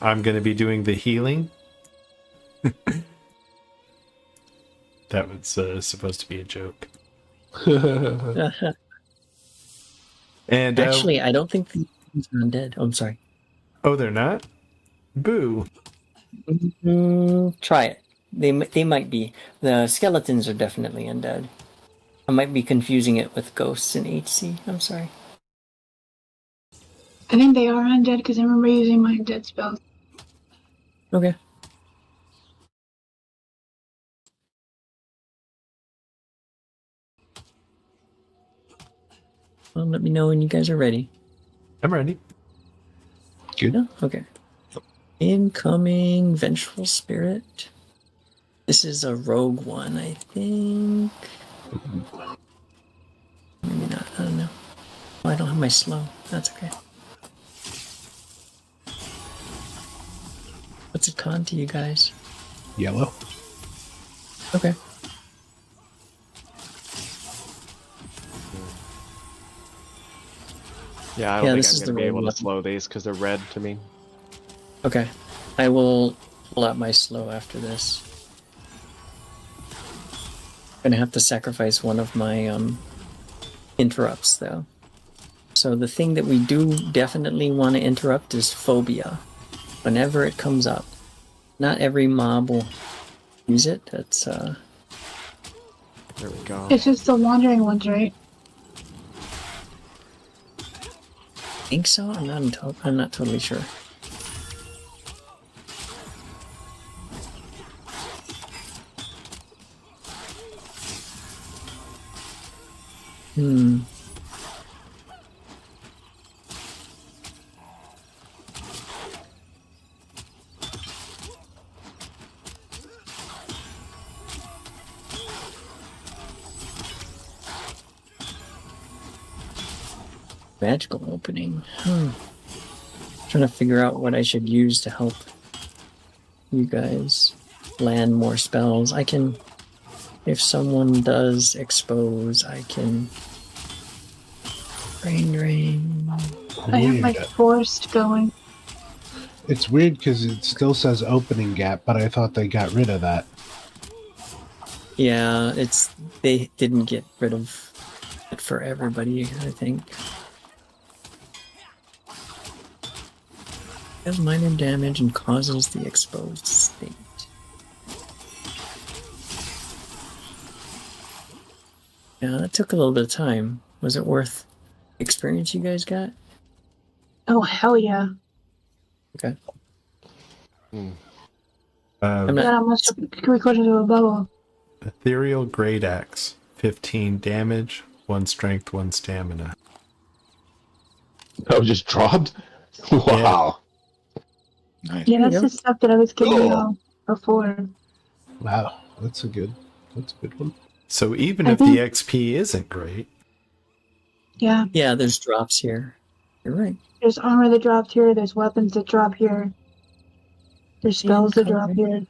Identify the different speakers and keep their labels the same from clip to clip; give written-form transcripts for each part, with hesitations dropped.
Speaker 1: I'm going to be doing the healing. That was supposed to be a joke. And
Speaker 2: Actually, I don't think these are undead. Oh, I'm sorry.
Speaker 1: Oh, they're not? Boo.
Speaker 2: Try it. They might be. The skeletons are definitely undead. I might be confusing it with ghosts in HC. I'm sorry.
Speaker 3: I think they are undead because I remember using my undead spells.
Speaker 2: Okay. Well, let me know when you guys are ready.
Speaker 1: I'm ready.
Speaker 4: Good.
Speaker 2: Yeah? Okay. Incoming Vengeful Spirit. This is a rogue one, I think. Maybe not. I don't know. Oh, I don't have my slow. That's okay. What's it con to you guys?
Speaker 4: Yellow.
Speaker 2: Okay.
Speaker 5: Yeah, I don't
Speaker 2: this
Speaker 5: think
Speaker 2: is
Speaker 5: I'm
Speaker 2: the
Speaker 5: going to be able
Speaker 2: rogue
Speaker 5: to slow these because they're red to me.
Speaker 2: Okay. I will pull out my slow after this. I'm gonna have to sacrifice one of my interrupts though. So the thing that we do definitely want to interrupt is phobia. Whenever it comes up. Not every mob will use it. That's
Speaker 5: There we go.
Speaker 3: It's just the wandering ones, right?
Speaker 2: I think so. I'm not totally sure. Magical opening. Trying to figure out what I should use to help you guys land more spells. I can, if someone does expose, I can brain drain.
Speaker 3: I have my
Speaker 4: Weird.
Speaker 3: forced going.
Speaker 4: It's weird because it still says opening gap, but I thought they got rid of that.
Speaker 2: Yeah, they didn't get rid of it for everybody, I think. Does minor damage and causes the exposed state. Yeah, that took a little bit of time. Was it worth the experience you guys got?
Speaker 3: Oh, hell yeah.
Speaker 2: Okay. I'm
Speaker 3: That
Speaker 2: not.
Speaker 3: almost recorded to a bubble.
Speaker 1: Ethereal Great Axe. 15 damage, 1 strength, 1 stamina.
Speaker 6: Oh, just dropped? Wow.
Speaker 7: Nice.
Speaker 3: Yeah,
Speaker 2: There you
Speaker 3: that's
Speaker 2: go.
Speaker 3: the stuff that I was giving
Speaker 6: Cool.
Speaker 3: y'all before.
Speaker 4: Wow, that's a good one.
Speaker 1: So even
Speaker 3: I
Speaker 1: if
Speaker 3: think-
Speaker 1: the XP isn't great,
Speaker 3: Yeah,
Speaker 2: Yeah, there's drops here. You're right.
Speaker 3: there's armor that dropped here, there's weapons that drop here. There's spells that drop here.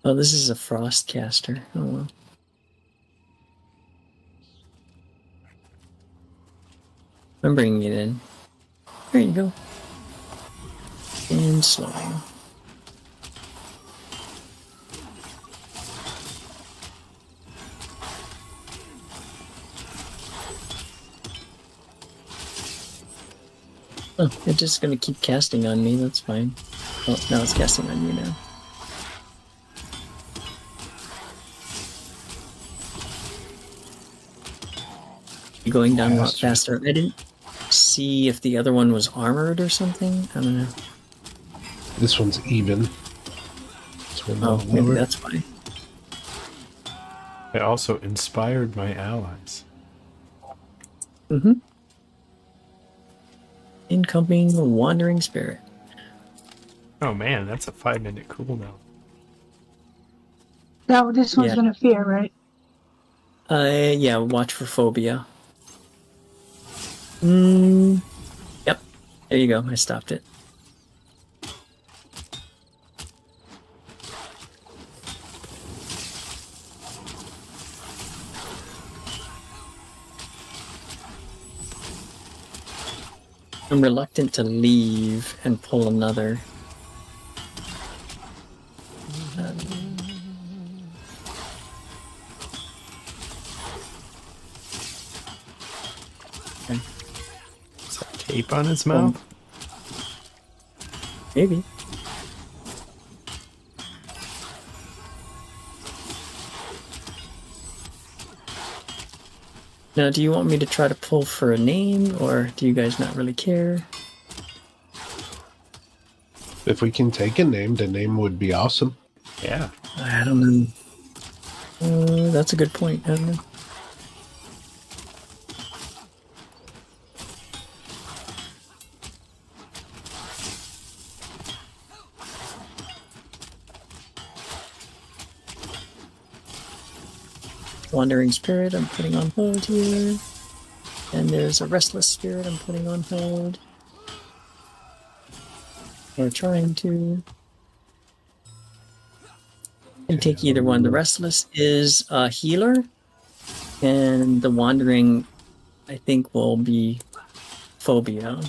Speaker 2: Oh, this is a frost caster. Oh well. I'm bringing it in. There you go. And slowing. Oh, it's just gonna keep casting on me, that's fine. Oh, now it's casting on you now. Going down a lot faster. I didn't see if the other one was armored or something. I don't know.
Speaker 4: This one's even. This one's
Speaker 2: Oh, maybe
Speaker 4: lower.
Speaker 2: that's why.
Speaker 1: I also inspired my allies.
Speaker 2: Mm-hmm. Incoming Wandering Spirit.
Speaker 1: Oh man, that's a 5-minute cooldown.
Speaker 3: Now this one's
Speaker 2: Yeah.
Speaker 3: gonna fear, right?
Speaker 2: Yeah, watch for phobia. Yep. There you go. I stopped it. I'm reluctant to leave and pull another.
Speaker 1: Is that tape on his mouth?
Speaker 2: Maybe. Now, do you want me to try to pull for a name, or do you guys not really care?
Speaker 4: If we can take a name, the name would be awesome.
Speaker 1: Yeah.
Speaker 2: I don't know. That's a good point. I don't know. Wandering Spirit, I'm putting on hold here. And there's a Restless Spirit I'm putting on hold. Or trying to. You can take either one. The Restless is a healer, and the Wandering, I think, will be Phobia.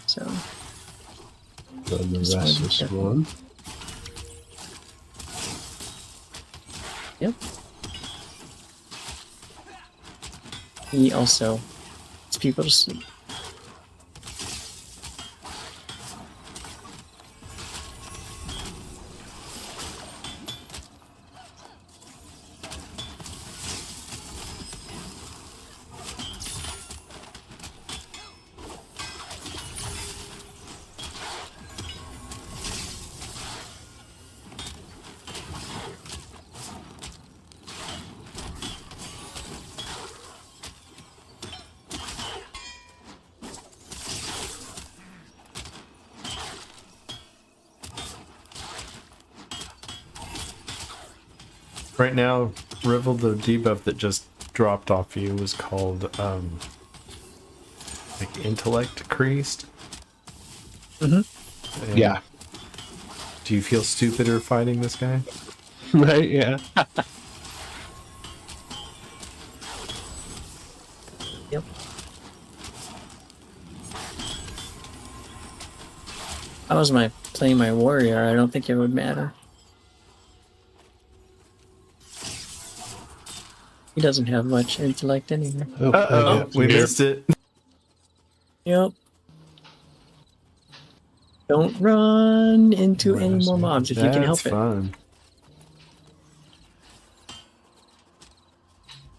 Speaker 2: So,
Speaker 4: So the
Speaker 2: Just wanted to
Speaker 4: restless
Speaker 2: check.
Speaker 4: one.
Speaker 2: yep. He also puts people to sleep.
Speaker 1: Right now, Rivel, the debuff that just dropped off you was called like intellect creased.
Speaker 2: Mm-hmm.
Speaker 1: And
Speaker 4: Yeah.
Speaker 1: do you feel stupider fighting this guy?
Speaker 4: Right, yeah.
Speaker 2: Yep. I was playing my warrior. I don't think it would matter. He doesn't have much intellect anyway.
Speaker 4: Oh,
Speaker 1: Uh-oh,
Speaker 4: I got
Speaker 1: we
Speaker 4: here.
Speaker 1: missed it.
Speaker 2: Yep. Don't run into any more mobs if you can help
Speaker 1: That's
Speaker 2: it.
Speaker 1: fun.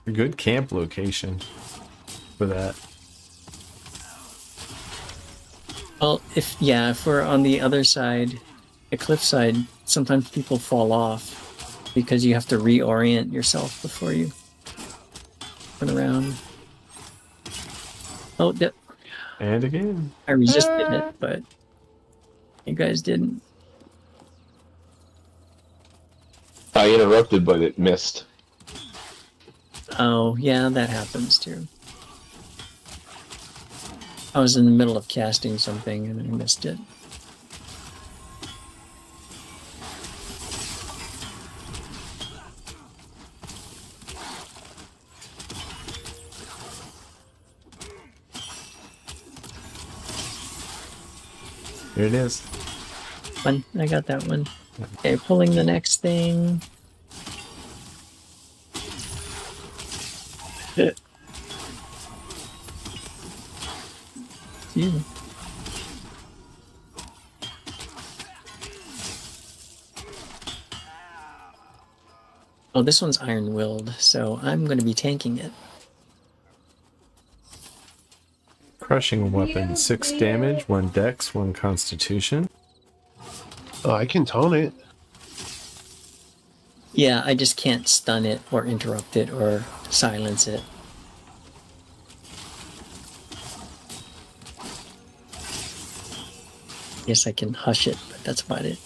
Speaker 1: A good camp location for that.
Speaker 2: Well, if we're on the other side, the cliffside, sometimes people fall off because you have to reorient yourself before you turn around. Oh,
Speaker 1: And again.
Speaker 2: I resisted it, but you guys didn't.
Speaker 6: I interrupted, but it missed.
Speaker 2: Oh, yeah, that happens too. I was in the middle of casting something and I missed it.
Speaker 1: Here it is.
Speaker 2: One, I got that one. Okay, pulling the next thing. Excuse me. Oh, this one's iron-willed, so I'm going to be tanking it.
Speaker 1: Crushing weapon, 6 damage, 1 dex, 1 constitution.
Speaker 4: Oh, I can taunt it.
Speaker 2: Yeah, I just can't stun it or interrupt it or silence it. Yes, I can hush it, but that's about it.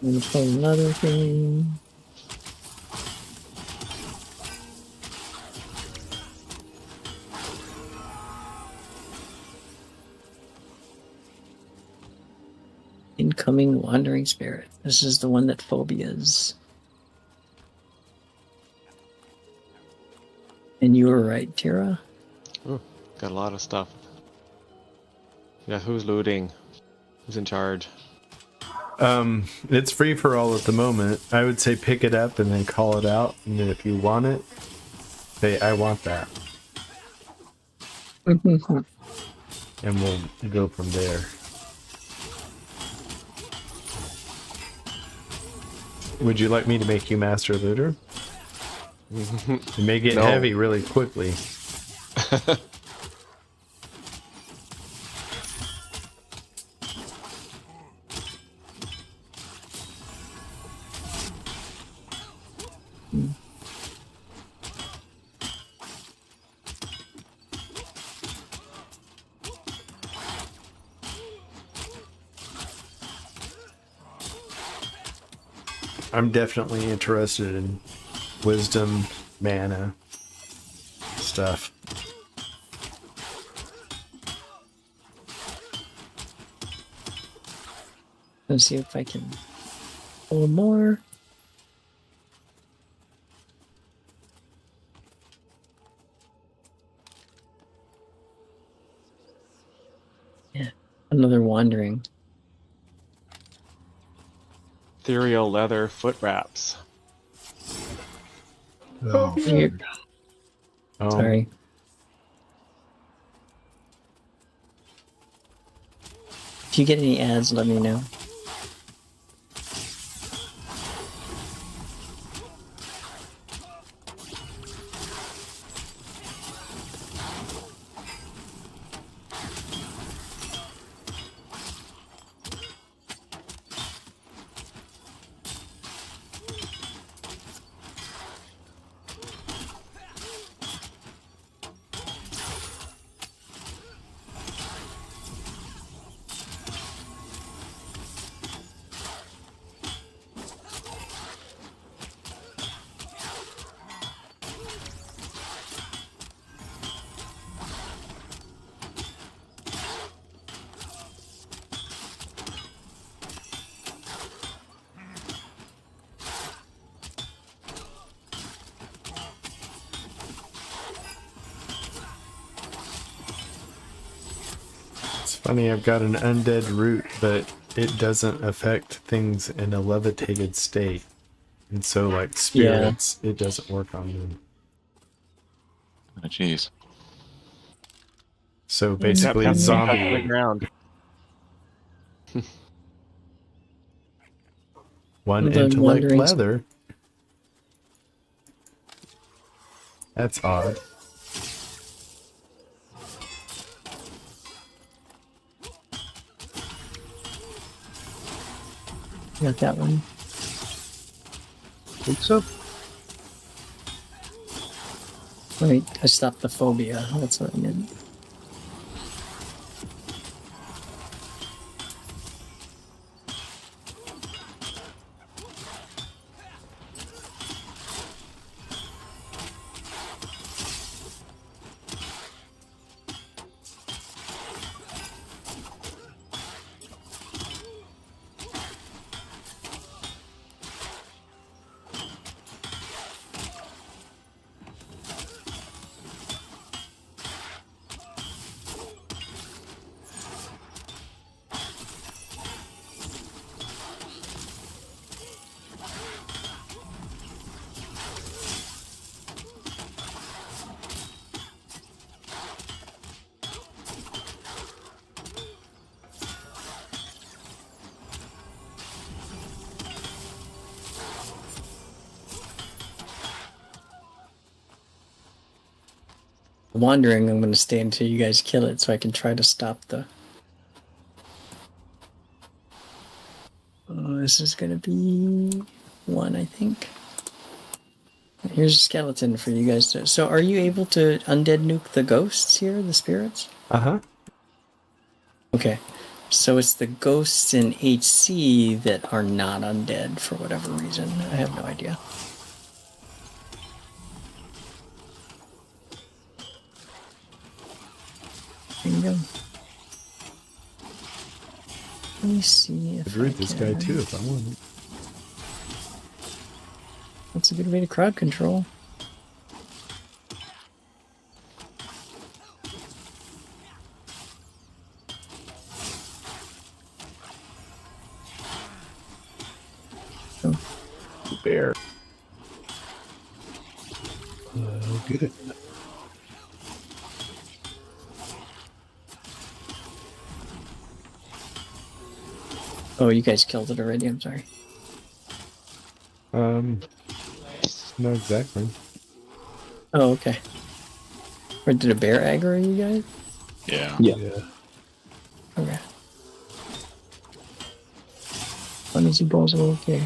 Speaker 2: I'm gonna pull another thing. Incoming wandering spirit. This is the one that phobias. And you were right, Tira.
Speaker 5: Ooh, got a lot of stuff. Yeah, who's looting? Who's in charge?
Speaker 1: It's free for all at the moment. I would say pick it up and then call it out. And then if you want it, say, I want that. And we'll go from there. Would you like me to make you master looter? It may get
Speaker 5: No.
Speaker 1: heavy really quickly. I'm definitely interested in wisdom, mana stuff.
Speaker 2: Let's see if I can pull more. Yeah, another wandering.
Speaker 5: Ethereal leather foot wraps.
Speaker 4: Oh,
Speaker 2: Here.
Speaker 1: Oh,
Speaker 2: Sorry. If you get any ads, let me know.
Speaker 1: it's funny, I've got an undead root, but it doesn't affect things in a levitated state. And so, like spirits, it doesn't work on them.
Speaker 7: Oh, jeez.
Speaker 1: So basically,
Speaker 5: Yep, yep, back to the
Speaker 1: zombie.
Speaker 5: ground.
Speaker 1: One
Speaker 2: The
Speaker 1: intellect
Speaker 2: wandering-
Speaker 1: leather. That's odd.
Speaker 2: Got that one.
Speaker 4: think so?
Speaker 2: Wait, I stopped the phobia. That's what I meant. Wandering, I'm going to stay until you guys kill it so I can try to stop the... Oh, this is going to be one, I think. Here's a skeleton for you guys to... So are you able to undead nuke the ghosts here, the spirits?
Speaker 1: Uh huh.
Speaker 2: Okay. So it's the ghosts in HC that are not undead for whatever reason. I have no idea. There you go. Let me see if
Speaker 1: I'd root
Speaker 2: I
Speaker 1: this
Speaker 2: can.
Speaker 1: guy too if I wanted.
Speaker 2: That's a good way to crowd control.
Speaker 1: Bear.
Speaker 4: I'll get it.
Speaker 2: Oh, you guys killed it already. I'm sorry.
Speaker 1: Not exactly.
Speaker 2: Oh, okay. Or did a bear aggro you guys?
Speaker 7: Yeah.
Speaker 6: Yeah.
Speaker 4: Yeah.
Speaker 2: Okay. Uneasy balls are okay.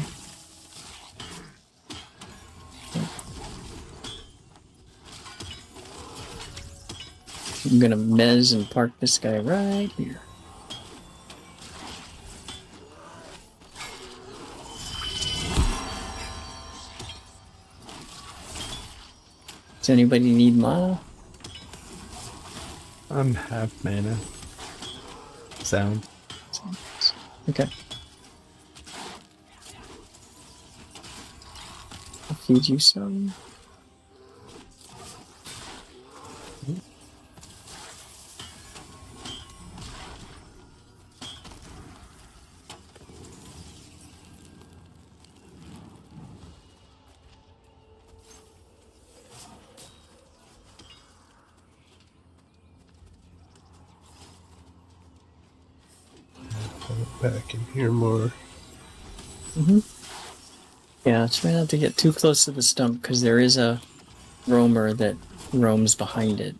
Speaker 2: I'm gonna mez and park this guy right here. Does anybody need mana?
Speaker 1: I'm half mana. Sound.
Speaker 2: Okay. I'll feed you some.
Speaker 4: Back in here more.
Speaker 2: Yeah, try not to get too close to the stump because there is a roamer that roams behind it.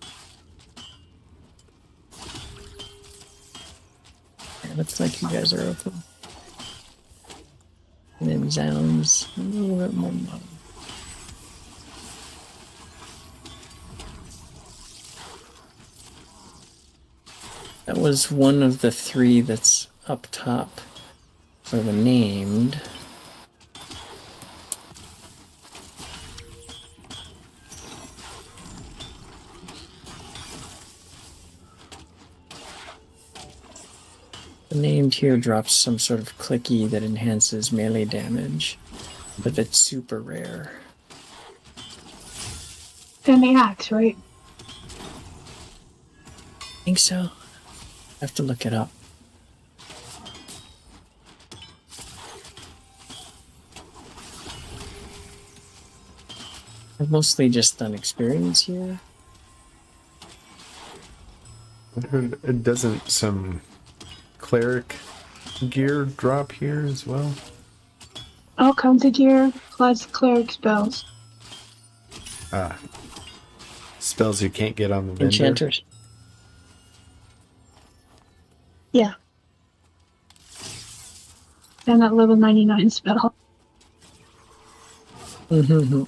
Speaker 2: Yeah, looks like you guys are open. And then sounds a little bit more mum. That was one of the three that's up top for the named. The named here drops some sort of clicky that enhances melee damage, but it's super rare.
Speaker 3: And the axe, right?
Speaker 2: I think so. I have to look it up. I've mostly just done experience here.
Speaker 1: I heard it doesn't some cleric gear drop here as well.
Speaker 3: All kinds of gear plus cleric spells.
Speaker 1: Spells you can't get on the vendor.
Speaker 2: Enchanters.
Speaker 3: Yeah. And that level 99 spell.
Speaker 2: Mm-hmm.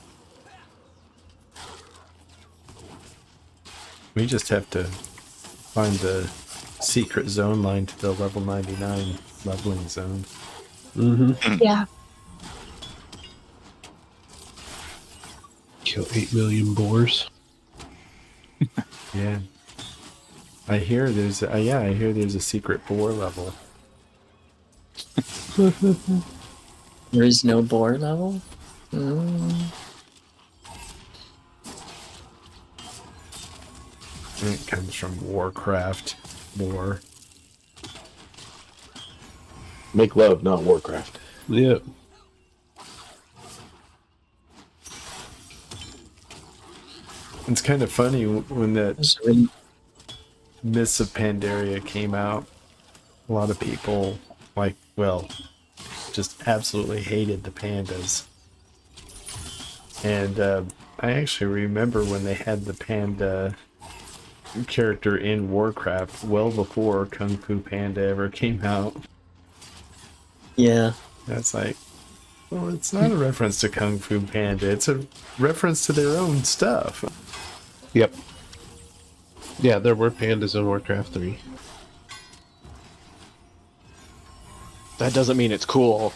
Speaker 1: We just have to find the secret zone line to the level 99 leveling zone.
Speaker 4: Mm-hmm.
Speaker 3: Yeah.
Speaker 4: Kill 8 million boars.
Speaker 1: Yeah. I hear there's I hear there's a secret boar level.
Speaker 2: There is no boar level? Mm.
Speaker 1: And it comes from Warcraft lore.
Speaker 6: Make love, not Warcraft.
Speaker 4: Yep.
Speaker 1: It's kind of funny when that
Speaker 2: That's really-
Speaker 1: Mists of Pandaria came out. A lot of people, just absolutely hated the pandas. And I actually remember when they had the panda character in Warcraft well before Kung Fu Panda ever came out.
Speaker 2: Yeah.
Speaker 1: That's like, well, it's not a reference to Kung Fu Panda. It's a reference to their own stuff.
Speaker 4: Yep. Yeah, there were pandas in Warcraft 3.
Speaker 5: that doesn't mean it's cool.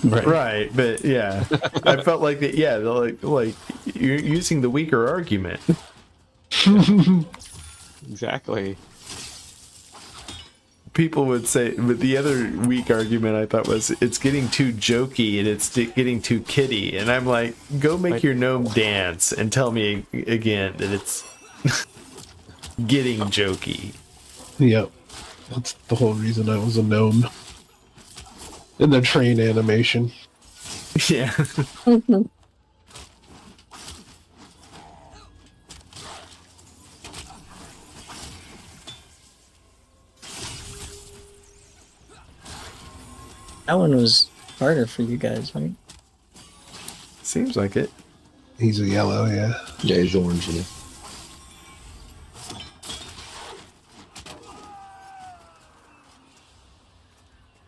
Speaker 1: Right, but yeah, I felt like that. Yeah, like you're using the weaker argument.
Speaker 5: Exactly.
Speaker 1: People would say, but the other weak argument I thought was it's getting too jokey and it's getting too kiddie, and I'm like, go make
Speaker 5: Right.
Speaker 1: your gnome dance and tell me again that it's getting jokey.
Speaker 4: Yep. That's the whole reason I was a gnome. In the train animation.
Speaker 1: Yeah.
Speaker 2: That one was harder for you guys, right?
Speaker 1: Seems like it.
Speaker 4: He's a yellow, yeah.
Speaker 6: Yeah, he's orange. Yeah.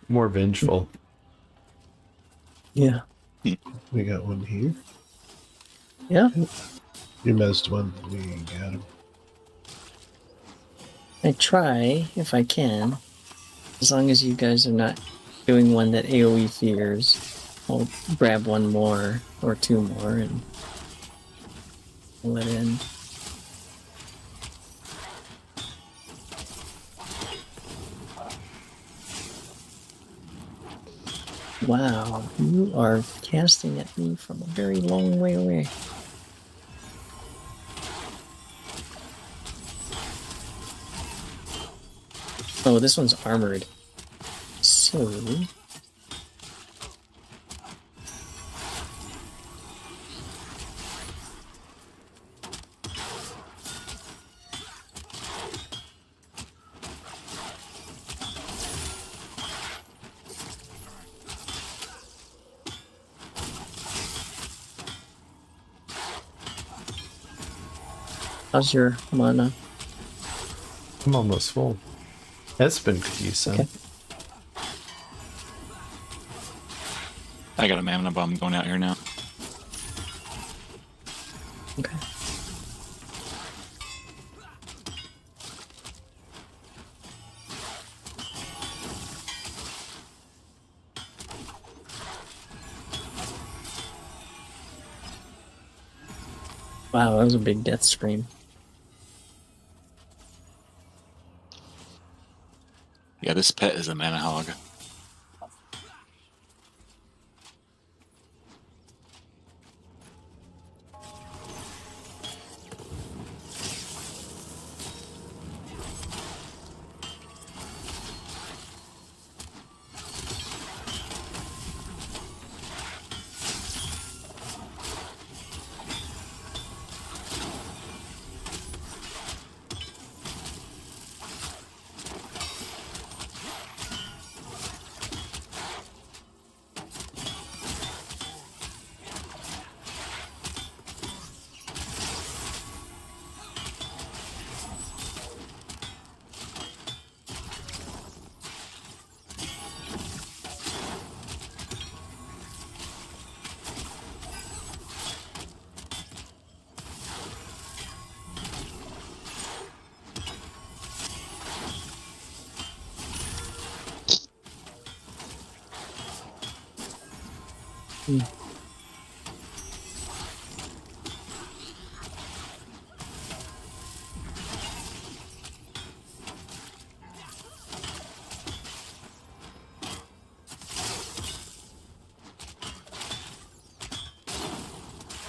Speaker 1: More vengeful.
Speaker 2: Yeah.
Speaker 4: We got one here.
Speaker 2: Yeah.
Speaker 4: You missed one. We got him.
Speaker 2: I try if I can. As long as you guys are not doing one that AoE fears, I'll grab one more or two more and let in. Wow, you are casting at me from a very long way away. Oh, this one's armored. So... how's your mana?
Speaker 1: I'm almost full. Espen could use some.
Speaker 2: Okay.
Speaker 7: I got a mana bomb going out here now.
Speaker 2: Okay. Wow, that was a big death scream.
Speaker 7: Yeah, this pet is a mana hog.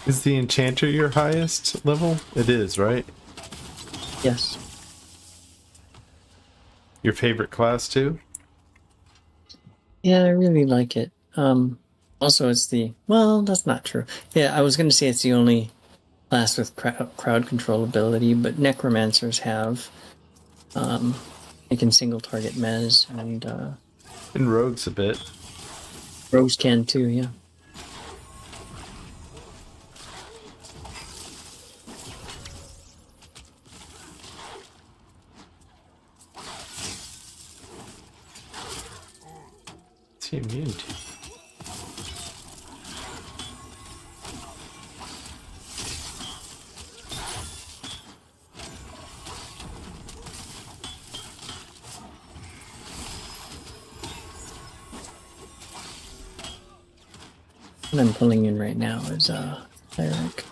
Speaker 1: Is the enchanter your highest level? It is, right?
Speaker 2: Yes.
Speaker 1: Your favorite class too?
Speaker 2: Yeah, I really like it. Also, it's the... Well, that's not true. Yeah, I was going to say it's the only class with crowd control ability, but necromancers have. They can single target mez, and
Speaker 1: And rogues a bit.
Speaker 2: rogues can too, yeah.
Speaker 1: What's he immune to?
Speaker 2: What I'm pulling in right now is Cleric.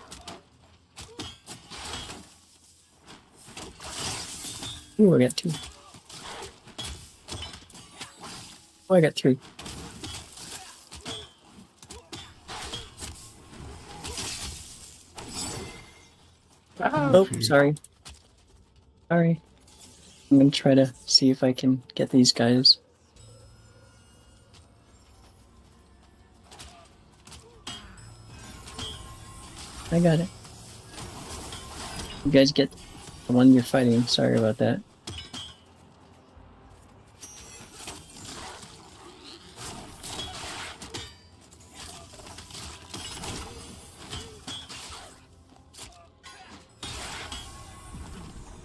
Speaker 2: Ooh, I got 2. Oh, I got 3. Oh, sorry. Sorry. I'm gonna try to see if I can get these guys. I got it. You guys get the one you're fighting. Sorry about that.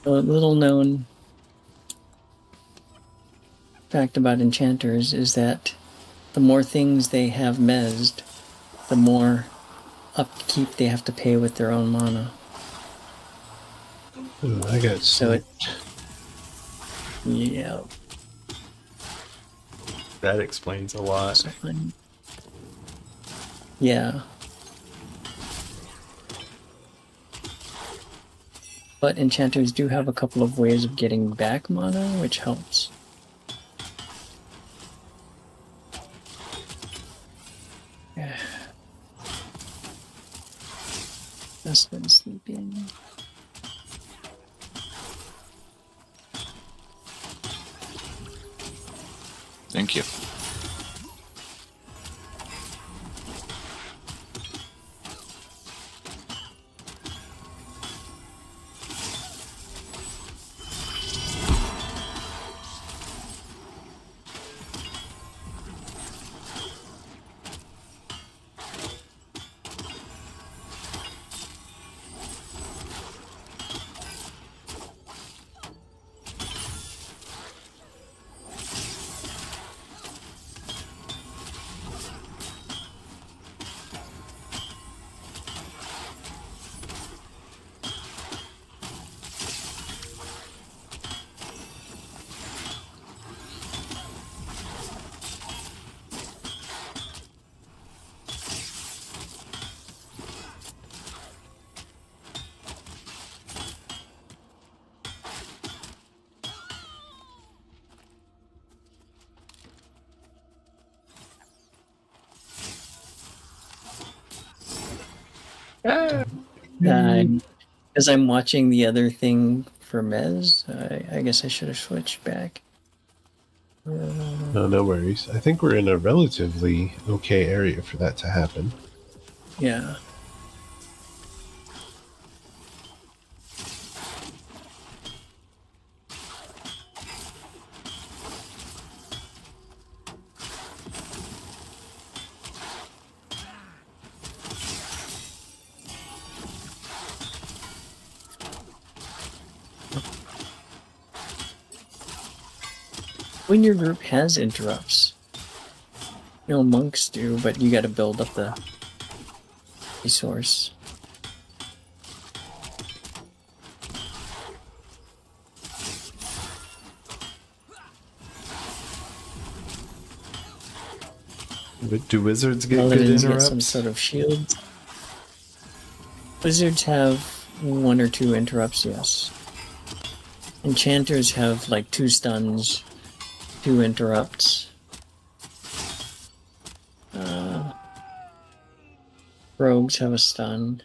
Speaker 2: A little known fact about enchanters is that the more things they have mezzed, the more upkeep they have to pay with their own mana.
Speaker 4: Ooh, I got
Speaker 2: So it, yeah.
Speaker 1: That explains a lot.
Speaker 2: So yeah. But enchanters do have a couple of ways of getting back mana, which helps. Yeah. That's been sleeping.
Speaker 7: Thank you.
Speaker 2: Because I'm watching the other thing for Mez, I guess I should have switched back.
Speaker 4: No, no worries. I think we're in a relatively okay area for that to happen.
Speaker 2: Yeah. When your group has interrupts, monks do, but you got to build up the resource.
Speaker 1: But do wizards get good
Speaker 2: Paladins get
Speaker 1: interrupts?
Speaker 2: some sort of shields. Wizards have 1 or 2 interrupts, yes. Enchanters have like 2 stuns, 2 interrupts. Rogues have a stun.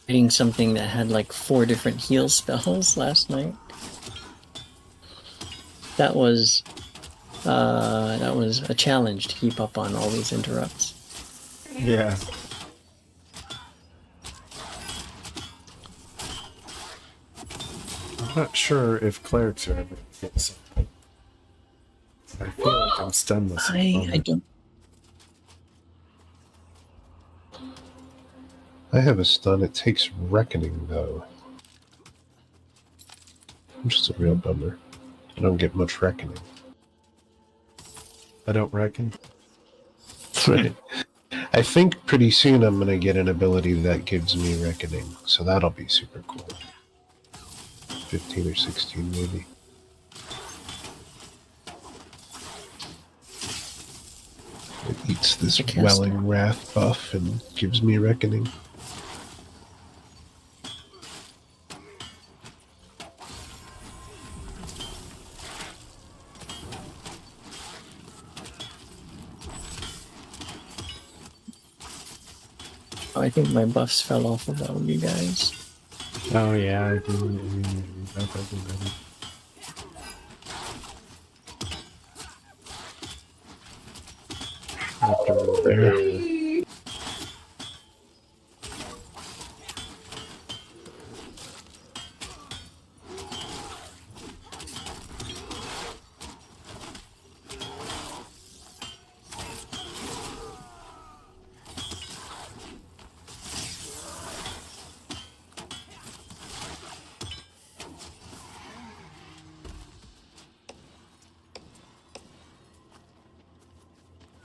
Speaker 2: Hitting something that had like 4 different heal spells last night. that was a challenge to keep up on all these interrupts.
Speaker 1: Yeah. I'm not sure if clerics are ever gonna get something. I feel like I'm stunless. at the
Speaker 2: I
Speaker 1: moment.
Speaker 2: don't.
Speaker 4: I have a stun. It takes reckoning, though. Which is a real bummer. I don't get much reckoning.
Speaker 1: I don't reckon.
Speaker 4: That's right. I think pretty soon I'm going to get an ability that gives me reckoning. So that'll be super cool. 15 or 16 maybe. It eats this
Speaker 2: It's a caster.
Speaker 4: Welling Wrath buff and gives me reckoning.
Speaker 2: I think my buffs fell off of all you guys.
Speaker 1: Oh yeah, I do. Everybody. After
Speaker 4: There.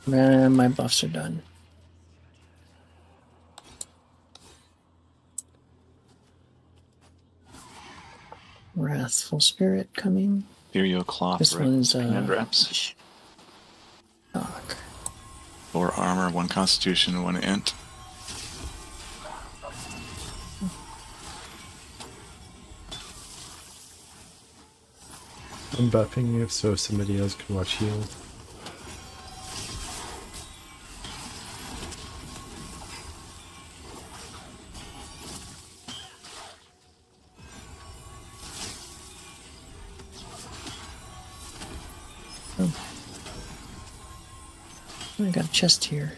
Speaker 2: Man, my buffs are done. Wrathful Spirit coming.
Speaker 7: Ethereal Cloth.
Speaker 2: This
Speaker 7: rep,
Speaker 2: one's
Speaker 7: command reps.
Speaker 2: shock.
Speaker 7: 4 armor, 1 constitution, 1 int.
Speaker 1: I'm buffing you so somebody else can watch heal.
Speaker 2: I got a chest here.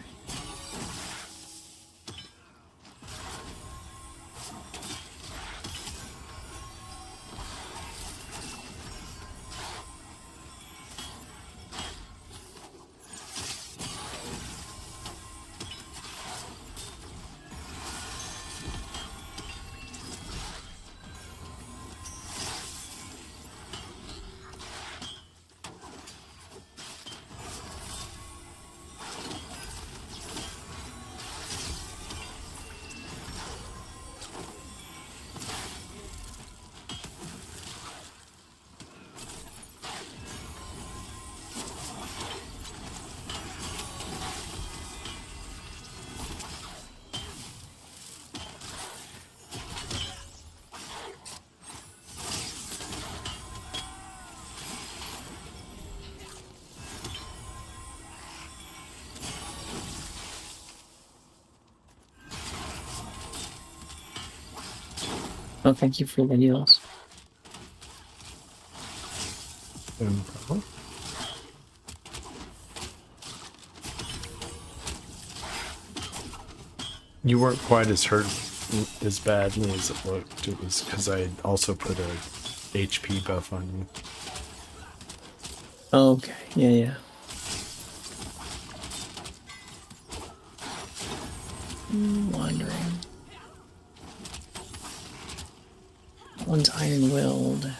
Speaker 2: Oh, thank you for the heals.
Speaker 1: No problem. You weren't quite as hurt as badly as it looked. It was because I also put a HP buff on you.
Speaker 2: Okay, yeah. Wandering. One's iron-willed.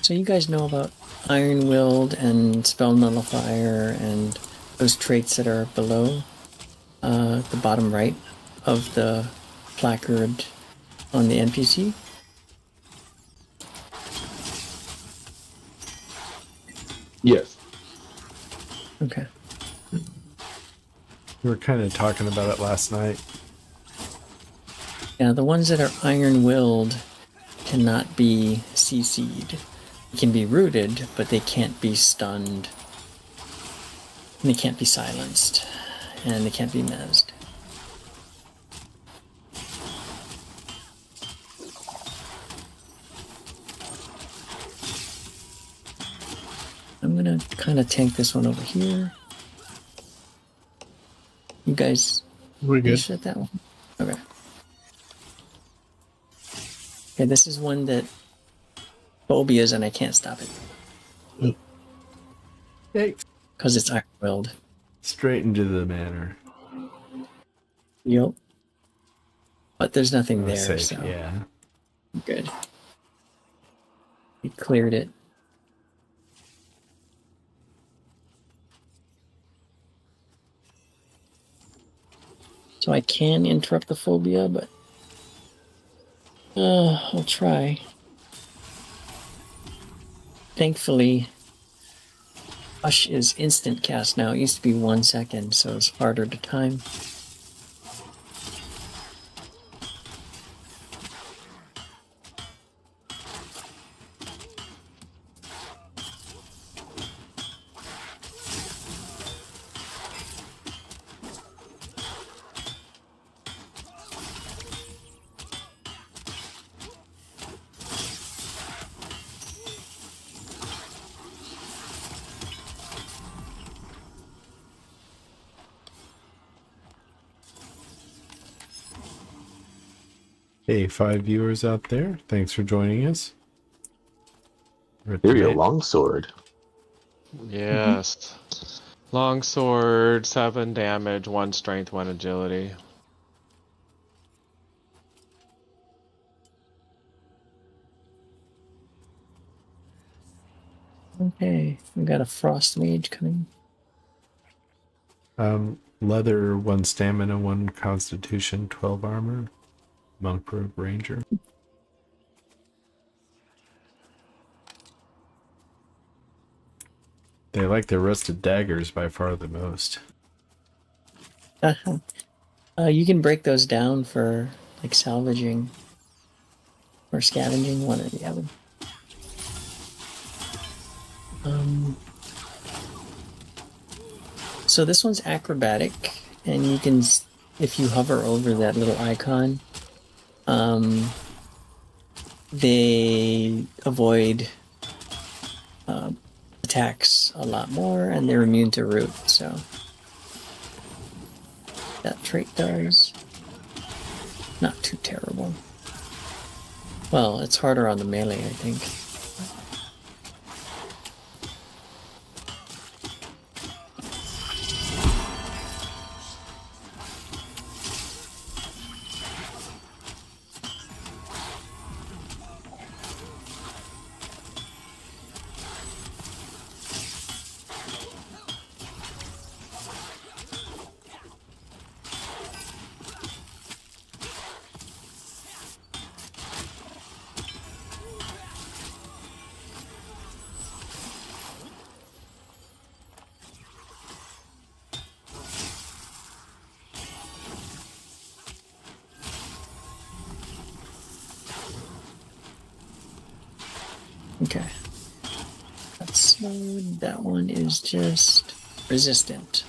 Speaker 2: So you guys know about iron-willed and spell nullifier and those traits that are below the bottom right of the placard on the NPC?
Speaker 6: Yes.
Speaker 2: Okay.
Speaker 1: We were kind of talking about it last night.
Speaker 2: Yeah, the ones that are iron-willed cannot be CC'd. They can be rooted, but they can't be stunned. And they can't be silenced. And they can't be mezzed. kind of tank this one over here. You guys
Speaker 4: We're good.
Speaker 2: finish at that one? Okay. Okay, this is one that phobias and I can't stop it.
Speaker 1: Hey,
Speaker 2: Because it's Iron Willed.
Speaker 1: straight into the manor.
Speaker 2: Yep. But there's nothing
Speaker 1: Oh,
Speaker 2: there,
Speaker 1: safe,
Speaker 2: so
Speaker 1: yeah.
Speaker 2: good. We cleared it. So I can interrupt the phobia, but I'll try. Thankfully, Hush is instant cast now. It used to be 1 second, so it's harder to time.
Speaker 1: Hey, 5 viewers out there. Thanks for joining us. We're at
Speaker 6: Here
Speaker 1: the
Speaker 6: you go,
Speaker 1: ma-
Speaker 6: longsword.
Speaker 5: Yes. Longsword, 7 damage, 1 strength, 1 agility.
Speaker 2: Okay, we got a Frost Mage coming.
Speaker 1: Leather, 1 stamina, 1 constitution, 12 armor. Monk Rogue Ranger. They like their rusted daggers by far the most.
Speaker 2: You can break those down for like salvaging or scavenging, one or the other. So this one's acrobatic, and you can, if you hover over that little icon, they avoid attacks a lot more, and they're immune to root. So that trait does not too terrible. Well, it's harder on the melee, I think. Okay. That's that one is just resistant.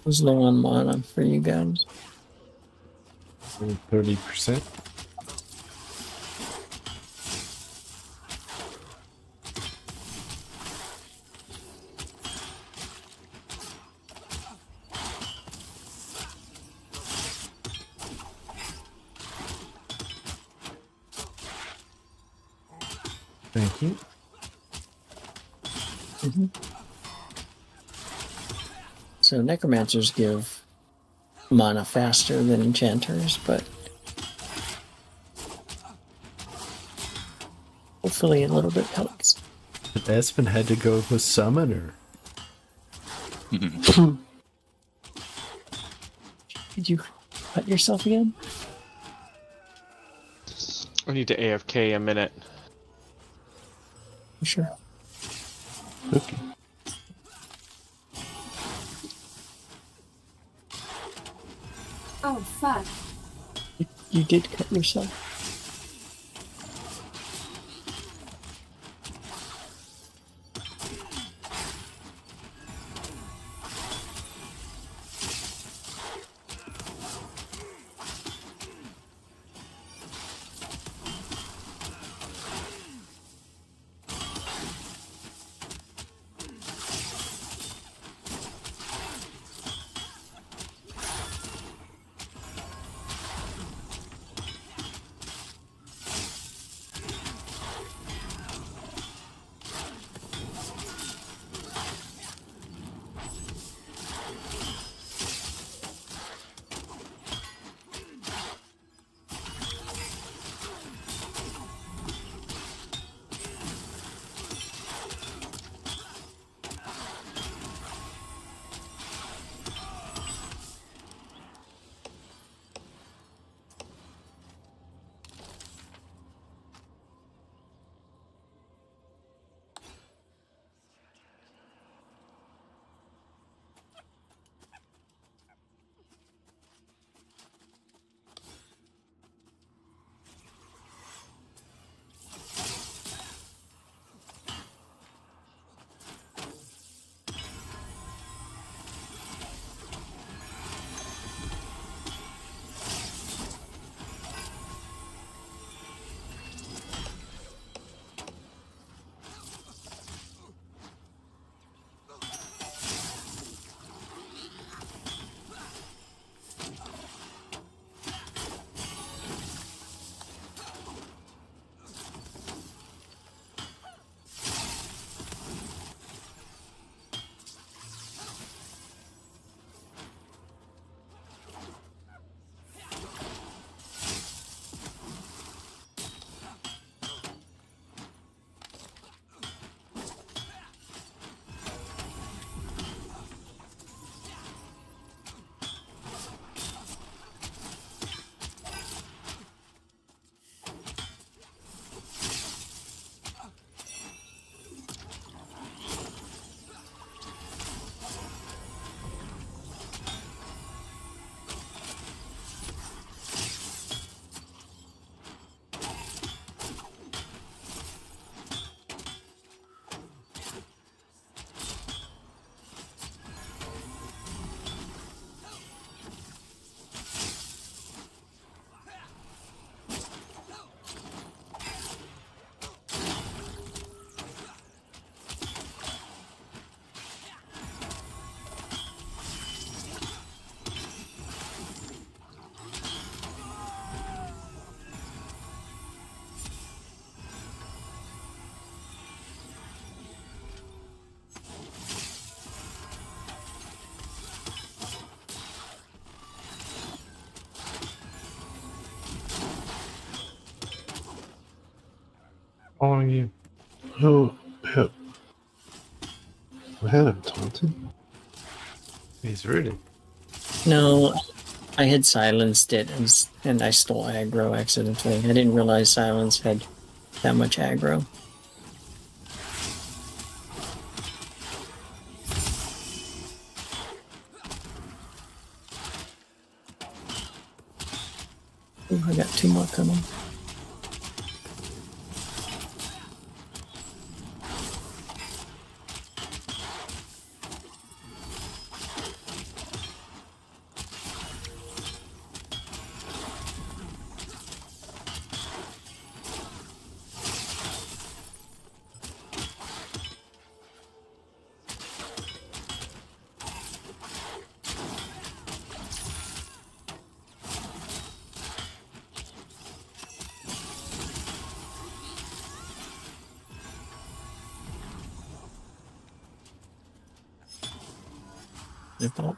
Speaker 2: Was low on mana for you guys.
Speaker 1: 30%. Thank you.
Speaker 2: So necromancers give mana faster than enchanters, but hopefully a little bit helps.
Speaker 1: But Espen had to go with Summoner.
Speaker 2: Did you cut yourself again?
Speaker 5: I need to AFK a minute.
Speaker 2: Sure.
Speaker 4: Okay.
Speaker 8: Oh, fuck.
Speaker 2: You did cut yourself.
Speaker 1: Following you.
Speaker 4: Oh, yeah. I had him taunted.
Speaker 1: He's rooted.
Speaker 2: No, I had silenced it and I stole aggro accidentally. I didn't realize silence had that much aggro. Ooh, I got 2 more coming. Zip up.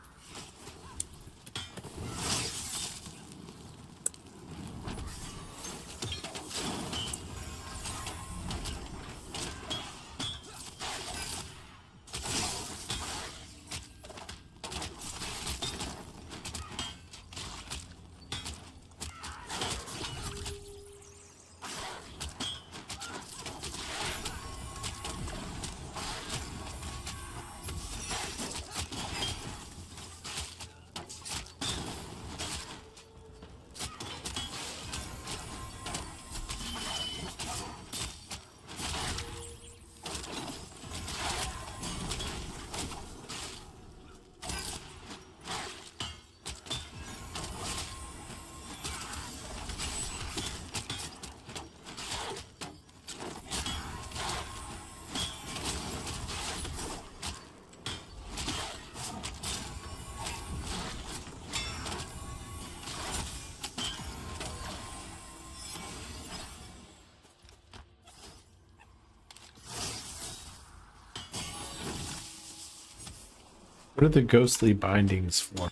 Speaker 1: What are the ghostly bindings for?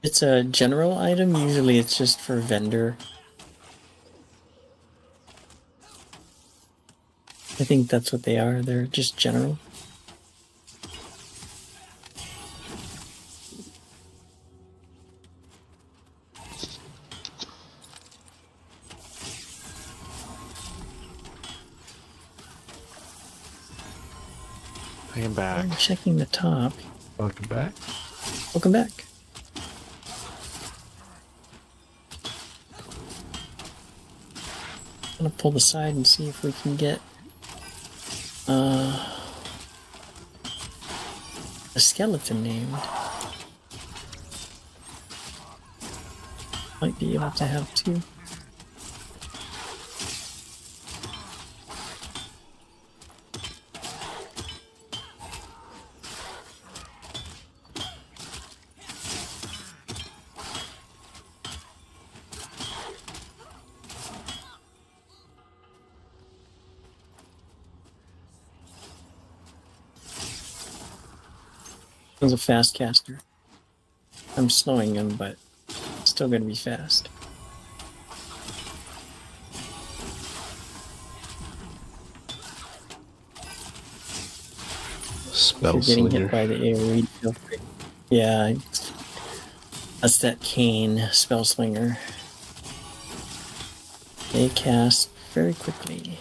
Speaker 2: It's a general item. Usually it's just for vendor. I think that's what they are. They're just general.
Speaker 5: I am back.
Speaker 2: I'm checking the top.
Speaker 1: Welcome back.
Speaker 2: Welcome back. I'm gonna pull the side and see if we can get a skeleton named. Might be able to have two. He's a fast caster. I'm slowing him, but still gonna be fast.
Speaker 4: Spell
Speaker 2: If you're getting
Speaker 4: slinger.
Speaker 2: hit by the AoE, feel free. Yeah, that's that Cane spell slinger. They cast very quickly.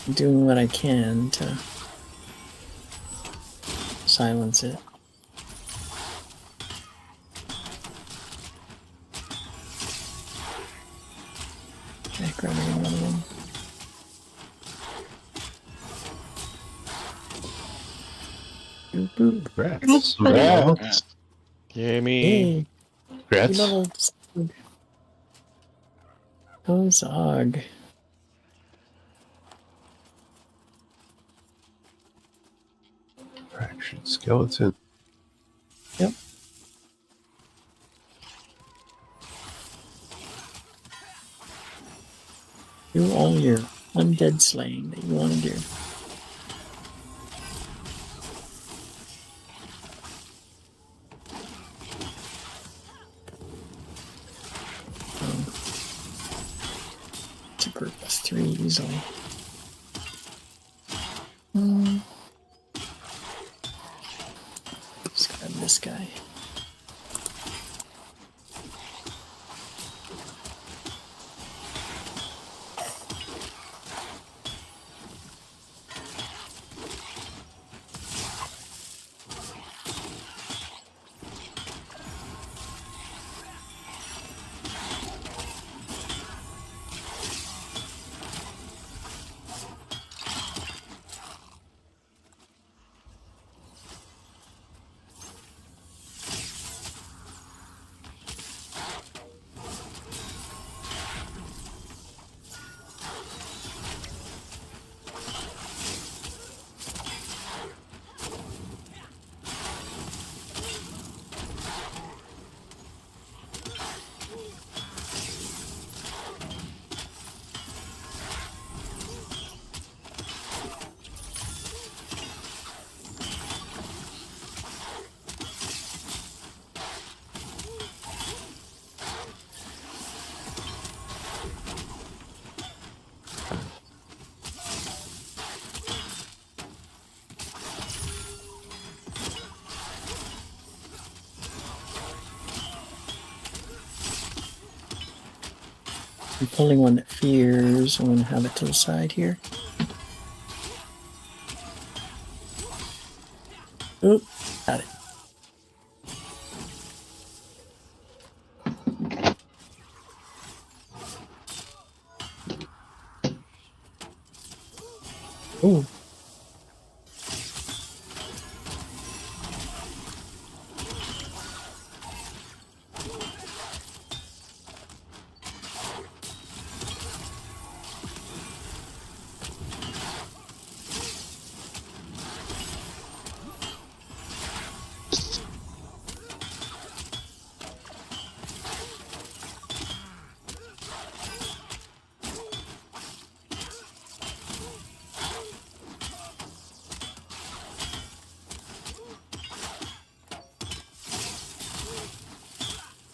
Speaker 2: I'm doing what I can to silence it. Okay, grabbing another one. Boop, boop.
Speaker 1: Congrats.
Speaker 4: Yeah.
Speaker 5: Yay me.
Speaker 2: Hey,
Speaker 4: Congrats.
Speaker 2: level. Oh, Zog.
Speaker 4: Fraction skeleton.
Speaker 2: Yep. Do all your undead slaying that you want to do. It's a group of 3 easily. Let's grab this guy. I'm pulling one that fears. I'm going to have it to the side here. Oop, got it. Ooh.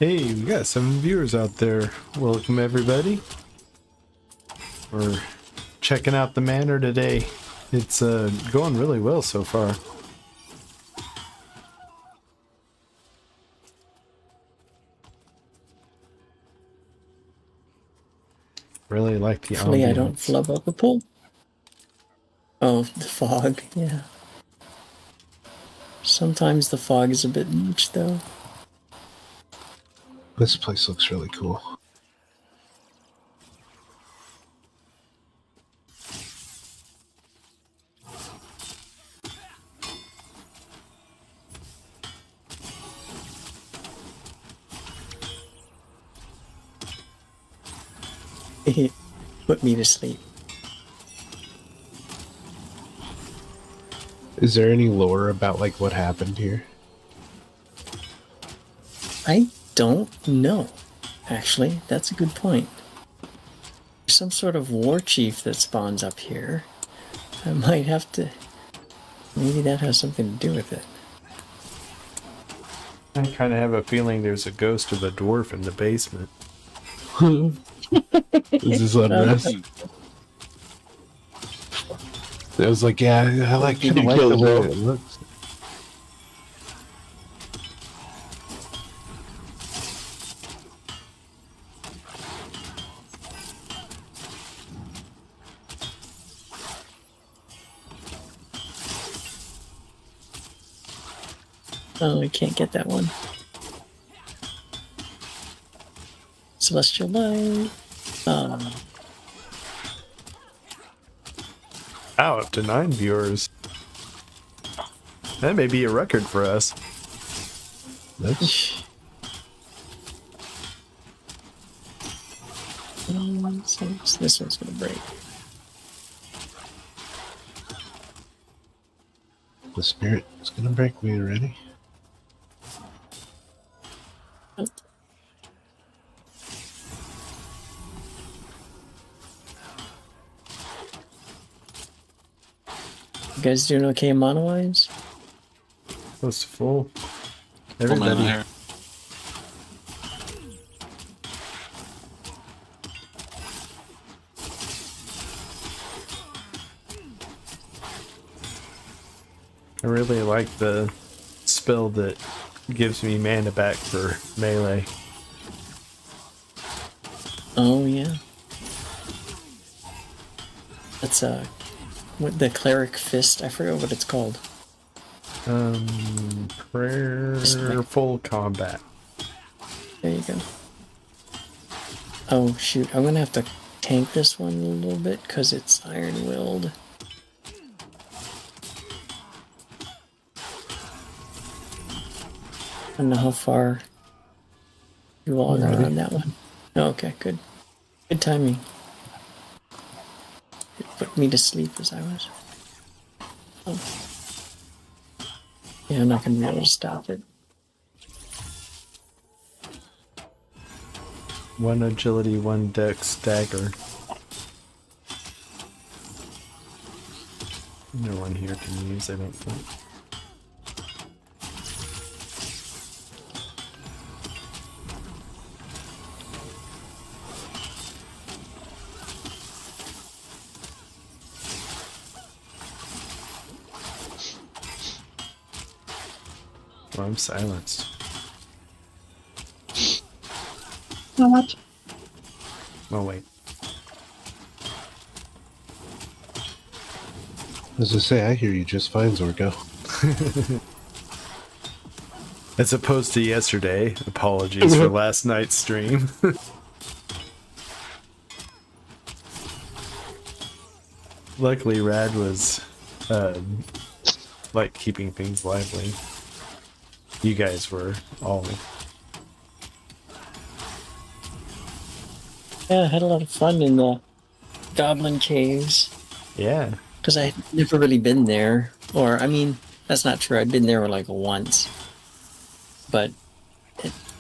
Speaker 1: Hey, we got some viewers out there. Welcome, everybody. We're checking out the manor today. It's going really well so far. Really like the
Speaker 2: Hopefully I don't
Speaker 1: ambience.
Speaker 2: flub up a pool. Oh, the fog, yeah. Sometimes the fog is a bit much, though.
Speaker 4: This place looks really cool.
Speaker 2: Put me to sleep.
Speaker 4: Is there any lore about like what happened here?
Speaker 2: I don't know, actually. That's a good point. There's some sort of war chief that spawns up here. I might have to... Maybe that has something to do with it.
Speaker 1: I kind of have a feeling there's a ghost of a dwarf in the basement.
Speaker 4: Is this unrest? I was like, yeah, I like,
Speaker 6: Did
Speaker 4: kinda
Speaker 6: you
Speaker 4: like
Speaker 6: kill
Speaker 4: the
Speaker 6: the
Speaker 4: way
Speaker 6: wolf?
Speaker 4: it looks.
Speaker 2: Oh, I can't get that one. Celestial Light.
Speaker 1: Wow, up to 9 viewers. That may be a record for us.
Speaker 4: That's
Speaker 2: So this one's gonna break.
Speaker 4: the spirit is gonna break me already.
Speaker 2: You guys doing okay mono-wise?
Speaker 1: Close to full.
Speaker 7: Full mana
Speaker 1: Everybody.
Speaker 7: here.
Speaker 1: I really like the spell that gives me mana back for melee.
Speaker 2: Oh yeah. That's what the cleric fist. I forgot what it's called.
Speaker 1: Prayerful combat.
Speaker 2: There you go. Oh shoot! I'm gonna have to tank this one a little bit because it's iron-willed. I don't know how far you all are on that one. Oh, okay, good. Good timing. It put me to sleep as I was. Oh. Yeah, I'm not gonna be able to stop it.
Speaker 1: 1 agility, 1 dex dagger. No one here can use, I don't think. Well, I'm silenced.
Speaker 3: How much?
Speaker 1: Oh, wait.
Speaker 4: As I say, I hear you just fine, Zorgo.
Speaker 1: As opposed to yesterday. Apologies for last night's stream. Luckily, Rad was, like, keeping things lively. You guys were all...
Speaker 2: Yeah, I had a lot of fun in the Goblin Caves.
Speaker 1: Yeah.
Speaker 2: Because I had never really been there. Or, I mean, that's not true. I'd been there like once. But,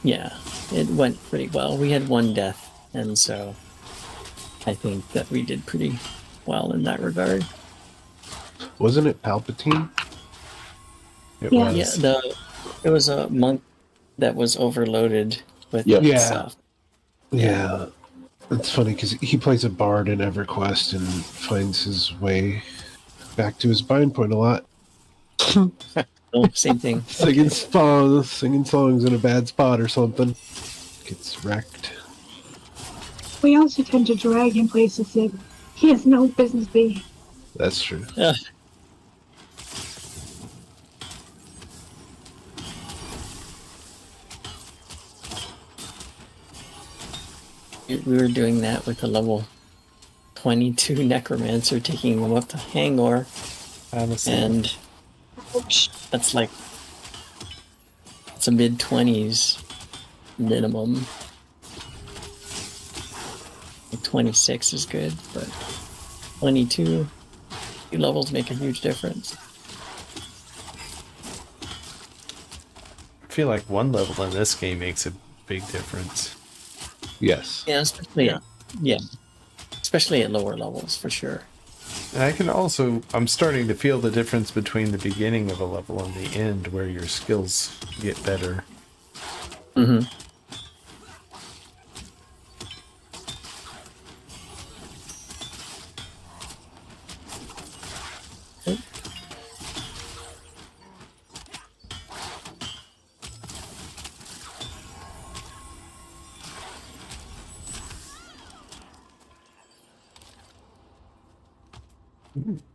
Speaker 2: yeah, it went pretty well. We had 1 death, and so I think that we did pretty well in that regard.
Speaker 4: Wasn't it Palpatine?
Speaker 1: It
Speaker 3: Yeah.
Speaker 1: was.
Speaker 2: Yeah, it was a monk that was overloaded, with
Speaker 6: Yep.
Speaker 4: Yeah.
Speaker 2: stuff.
Speaker 4: Yeah. It's funny because he plays a bard in EverQuest and finds his way back to his bind point a lot.
Speaker 2: Oh, same thing.
Speaker 4: Singing songs in a bad spot or something. Gets wrecked.
Speaker 3: We also tend to drag him places that he has no business being.
Speaker 4: That's true.
Speaker 2: Ugh. We were doing that with a level 22 necromancer, taking him up to Hangor,
Speaker 1: Honestly,
Speaker 2: and that's like it's a mid-20s minimum. Like 26 is good, but 22 two levels make a huge difference.
Speaker 1: I feel like one level in this game makes a big difference.
Speaker 4: Yes.
Speaker 2: Yeah, especially especially at lower levels for sure.
Speaker 1: And I'm starting to feel the difference between the beginning of a level and the end, where your skills get better.
Speaker 2: Mm-hmm.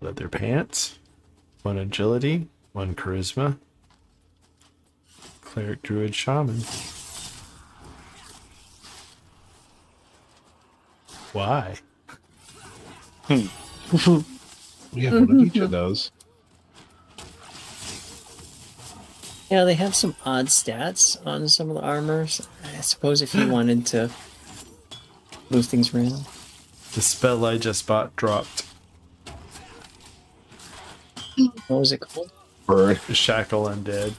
Speaker 1: Leather pants, 1 agility, 1 charisma, cleric, druid, shaman. Why?
Speaker 4: We have one of each of those.
Speaker 2: Yeah, they have some odd stats on some of the armors. I suppose if you wanted to move things around.
Speaker 1: The spell I just bought dropped.
Speaker 2: What was it called?
Speaker 6: Bird.
Speaker 1: Shackle Undead.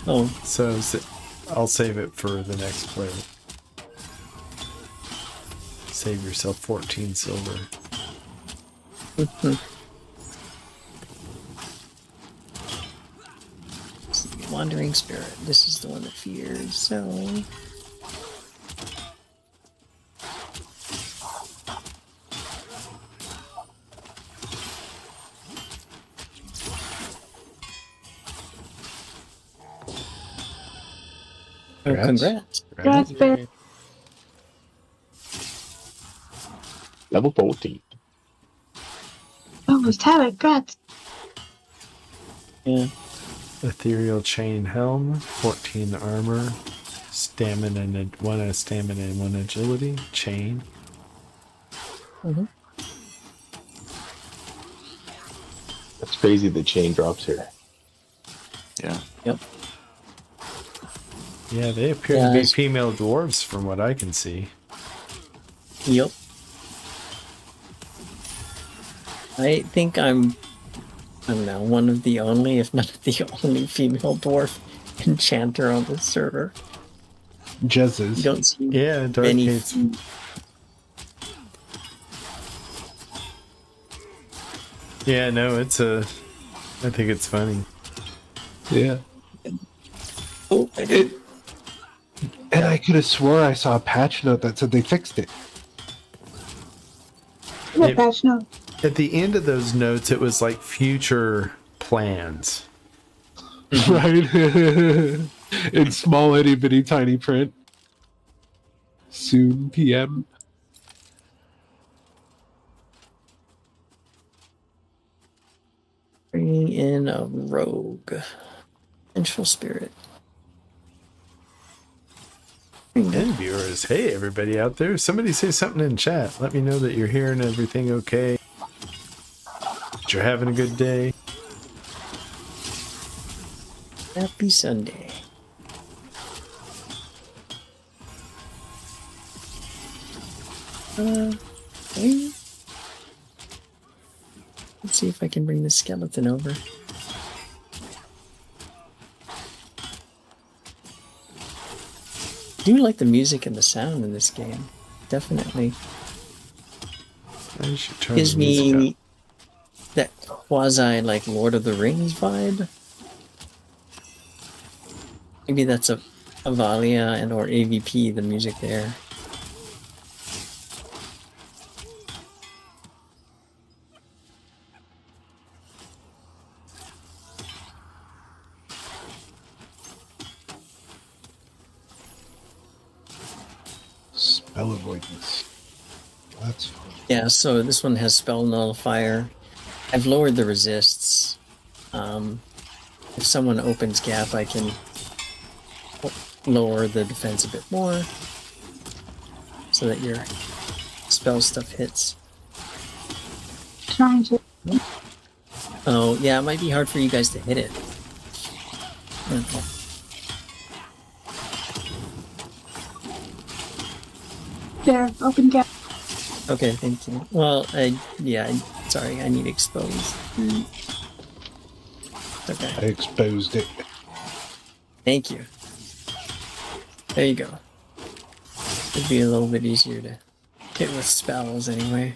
Speaker 2: Oh,
Speaker 1: So I'll save it for the next player. Save yourself 14 silver.
Speaker 2: Wandering Spirit. This is the one that fears, so... Oh, congrats.
Speaker 3: That's fair.
Speaker 6: Level 14.
Speaker 3: Almost have it. Guts.
Speaker 2: Yeah.
Speaker 1: Ethereal chain helm, 14 armor, stamina and 1 stamina and 1 agility, chain.
Speaker 6: That's crazy the chain drops here.
Speaker 7: Yeah.
Speaker 2: Yep.
Speaker 1: Yeah, they appear
Speaker 2: Yeah,
Speaker 1: to be
Speaker 2: it's-
Speaker 1: female dwarves from what I can see.
Speaker 2: Yep. I think I don't know, one of the only, if not the only female dwarf enchanter on this server. You
Speaker 4: Jezzes.
Speaker 2: don't see
Speaker 1: Yeah, Dark
Speaker 2: many.
Speaker 1: Gates. Yeah, no, I think it's funny.
Speaker 4: Yeah.
Speaker 2: Oh, I did.
Speaker 4: And I could have swore I saw a patch note that said they fixed it.
Speaker 3: What
Speaker 1: Yep.
Speaker 3: patch note?
Speaker 1: At the end of those notes, it was like future plans.
Speaker 4: Right? In small, itty bitty tiny print. Soon PM.
Speaker 2: Bringing in a rogue. Vengeful Spirit.
Speaker 1: And viewers, hey everybody out there, somebody say something in chat. Let me know that you're hearing everything okay. That you're having a good day.
Speaker 2: Happy Sunday. Okay. Let's see if I can bring the skeleton over. I do like the music and the sound in this game. Definitely
Speaker 1: I should turn
Speaker 2: gives
Speaker 1: the music
Speaker 2: me that quasi like Lord of the Rings vibe. Maybe that's a Avalia and or AVP, the music there.
Speaker 4: Spell avoidance. That's fun.
Speaker 2: Yeah, so this one has spell nullifier. I've lowered the resists. If someone opens gap, I can lower the defense a bit more so that your spell stuff hits.
Speaker 3: Trying to.
Speaker 2: Oh, yeah, it might be hard for you guys to hit it. Okay.
Speaker 3: There, open gap.
Speaker 2: Okay, thank you. Well, sorry, I need exposed. Okay,
Speaker 4: I exposed it.
Speaker 2: thank you. There you go. It'd be a little bit easier to hit with spells anyway.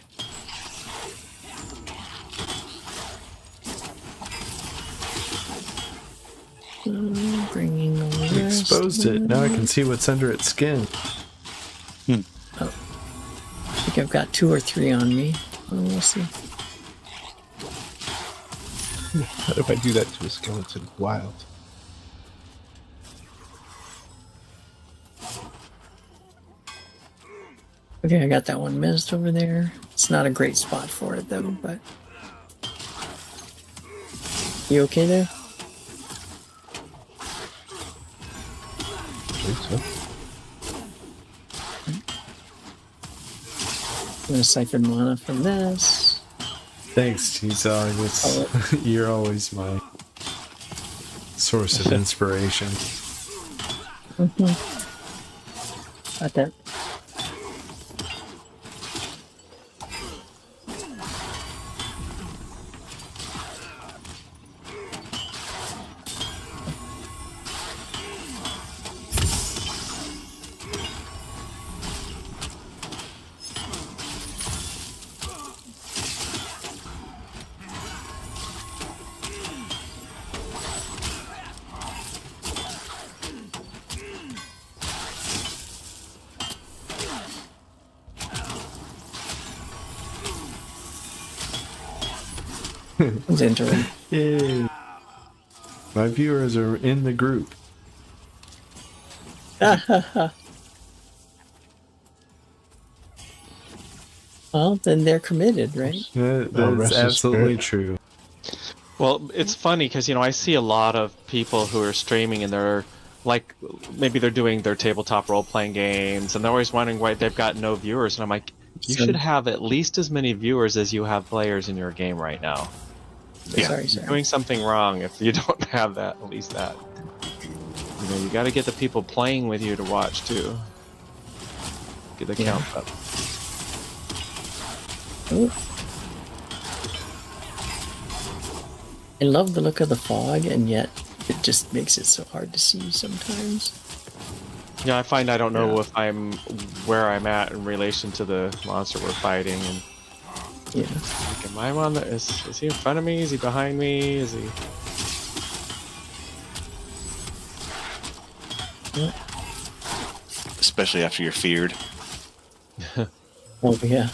Speaker 2: Bringing the
Speaker 1: You
Speaker 2: rest
Speaker 1: exposed it.
Speaker 2: of-
Speaker 1: Now I can see what's under its skin.
Speaker 2: I think I've got 2 or 3 on me. Well, we'll see.
Speaker 4: What if I do that to a skeleton? Wild.
Speaker 2: Okay, I got that one missed over there. It's not a great spot for it though, but you okay there?
Speaker 4: I think so.
Speaker 2: I'm gonna siphon mana from this.
Speaker 1: Thanks, T-Zog. You're always my source of inspiration.
Speaker 2: Got that. It's entering.
Speaker 1: Yay! My viewers are in the group.
Speaker 2: Well, then they're committed, right?
Speaker 1: That's
Speaker 4: rest in
Speaker 1: absolutely
Speaker 4: spirit.
Speaker 1: true.
Speaker 5: Well, it's funny because I see a lot of people who are streaming and they're like, maybe they're doing their tabletop role-playing games and they're always wondering why they've got no viewers. And I'm like, you
Speaker 2: So-
Speaker 5: should have at least as many viewers as you have players in your game right now.
Speaker 2: Sorry.
Speaker 5: You're doing something wrong if you don't have that, at least that. You got to get the people playing with you to watch too. Get the count up.
Speaker 2: Ooh. I love the look of the fog, and yet it just makes it so hard to see sometimes.
Speaker 5: Yeah, I find I don't know if I'm where I'm at in relation to the monster we're fighting, and
Speaker 2: Yeah.
Speaker 5: like, am I on the? Is he in front of me? Is he behind me? Is he?
Speaker 7: Especially after you're feared.
Speaker 2: Oh yeah.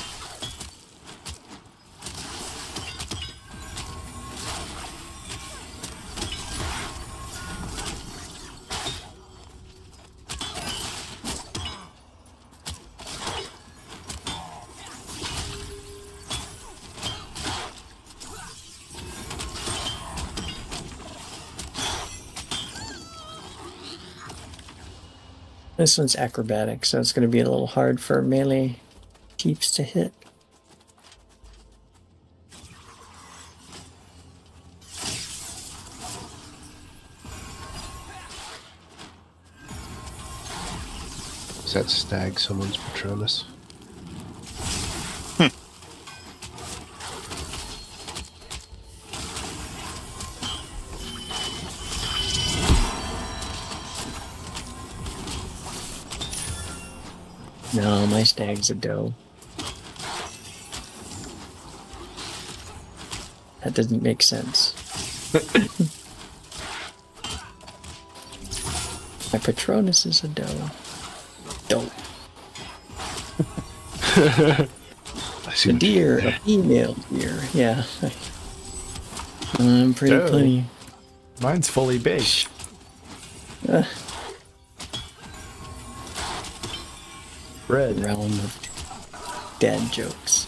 Speaker 2: This one's acrobatic, so it's going to be a little hard for melee keeps to hit.
Speaker 4: Is that stag someone's Patronus?
Speaker 2: No, my stag's a doe. That doesn't make sense. My Patronus is a doe. Dope.
Speaker 4: I see
Speaker 2: A
Speaker 4: what you
Speaker 2: deer,
Speaker 4: did
Speaker 2: a
Speaker 4: there.
Speaker 2: female deer. Yeah. I'm pretty
Speaker 1: Doe.
Speaker 2: funny.
Speaker 1: Mine's fully baked. Bread.
Speaker 2: Realm of dad jokes.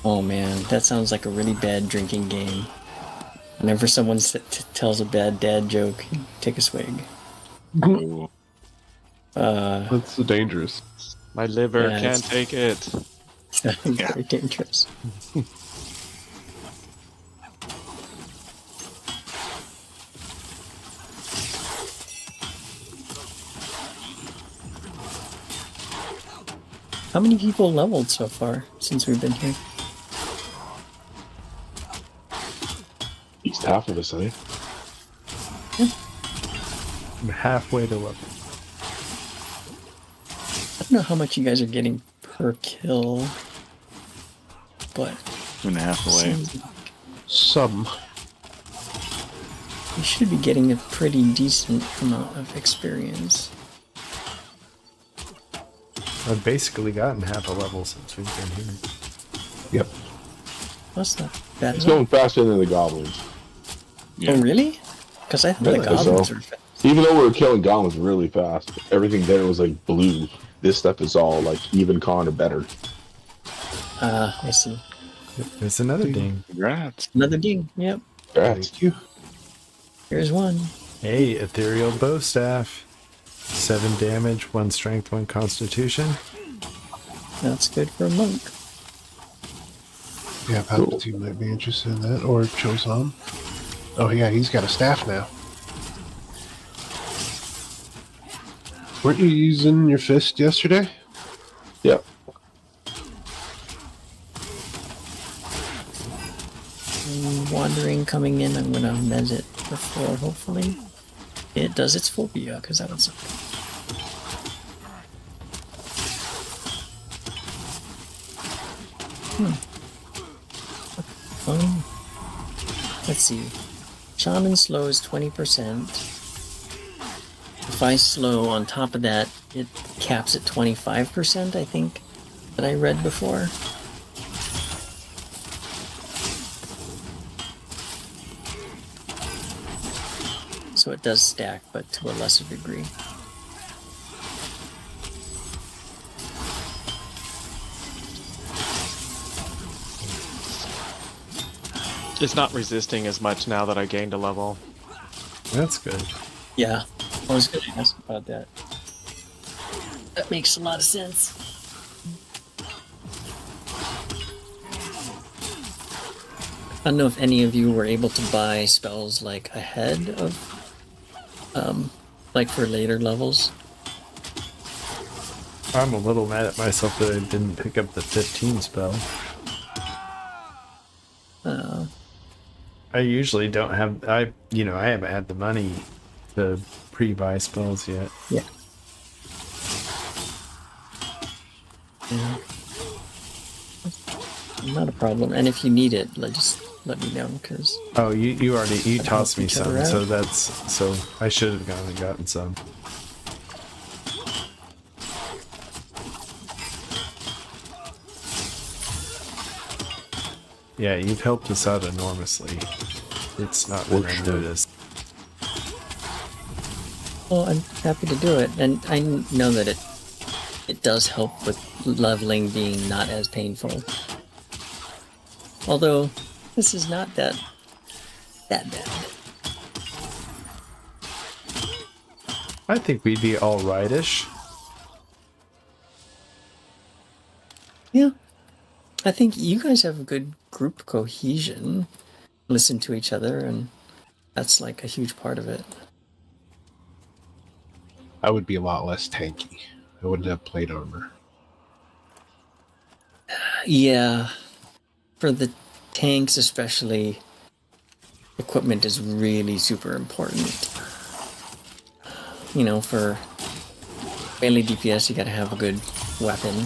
Speaker 2: Oh man, that sounds like a really bad drinking game. Whenever someone tells a bad dad joke, take a swig.
Speaker 7: Ooh.
Speaker 8: That's dangerous.
Speaker 5: My liver
Speaker 2: Yeah,
Speaker 5: can't
Speaker 2: it's-
Speaker 5: take it.
Speaker 2: Very dangerous. How many people leveled so far since we've been here?
Speaker 6: At least half of us, I think.
Speaker 1: I'm halfway to level.
Speaker 2: I don't know how much you guys are getting per kill, but
Speaker 7: 2.5 away.
Speaker 2: seems
Speaker 4: Some.
Speaker 2: you should be getting a pretty decent amount of experience.
Speaker 1: I've basically gotten half a level since we've been here.
Speaker 4: Yep.
Speaker 2: That's not bad.
Speaker 6: It's
Speaker 2: at all.
Speaker 6: going faster than the goblins.
Speaker 7: Yeah.
Speaker 2: Oh, really? Because I thought the
Speaker 6: Yeah,
Speaker 2: goblins
Speaker 6: so.
Speaker 2: were fast.
Speaker 6: Even though we were killing goblins really fast, everything there was like blue. This stuff is all like even con or better.
Speaker 2: Ah, I see.
Speaker 1: There's another ding.
Speaker 7: Congrats.
Speaker 2: Another ding. Yep.
Speaker 6: Rats.
Speaker 4: Thank you.
Speaker 2: Here's one.
Speaker 1: Hey, ethereal bow staff. 7 damage, 1 strength, 1 constitution.
Speaker 2: That's good for a monk.
Speaker 4: Yeah, Palpatine might be interested in that, or Chosan. Oh yeah, he's got a staff now. Weren't you using your fist yesterday?
Speaker 6: Yep.
Speaker 2: Wandering coming in. I'm gonna mez it before, hopefully. It does its phobia, because that would suck. Let's see. Shaman slows 20%. If I slow on top of that, it caps at 25%, I think, that I read before. So it does stack, but to a lesser degree.
Speaker 5: It's not resisting as much now that I gained a level.
Speaker 1: That's good.
Speaker 2: Yeah, I was going to ask about that. That makes a lot of sense. I don't know if any of you were able to buy spells like ahead of, like for later levels.
Speaker 1: I'm a little mad at myself that I didn't pick up the 15 spell. I usually don't have, I haven't had the money to pre-buy spells yet.
Speaker 2: Yeah. Yeah. Not a problem. And if you need it, just let me know, because
Speaker 1: Oh, you tossed me
Speaker 2: each other
Speaker 1: some,
Speaker 2: out.
Speaker 1: so I should have gone and gotten some. Yeah, you've helped us out enormously. It's not been unnoticed.
Speaker 2: well, I'm happy to do it, and I know that it does help with leveling being not as painful. Although this is not that bad.
Speaker 1: I think we'd be alrightish.
Speaker 2: Yeah, I think you guys have a good group cohesion. Listen to each other, and that's like a huge part of it.
Speaker 4: I would be a lot less tanky. I wouldn't have plate armor.
Speaker 2: Yeah, for the tanks especially, equipment is really super important. You know, for melee DPS, you gotta have a good weapon.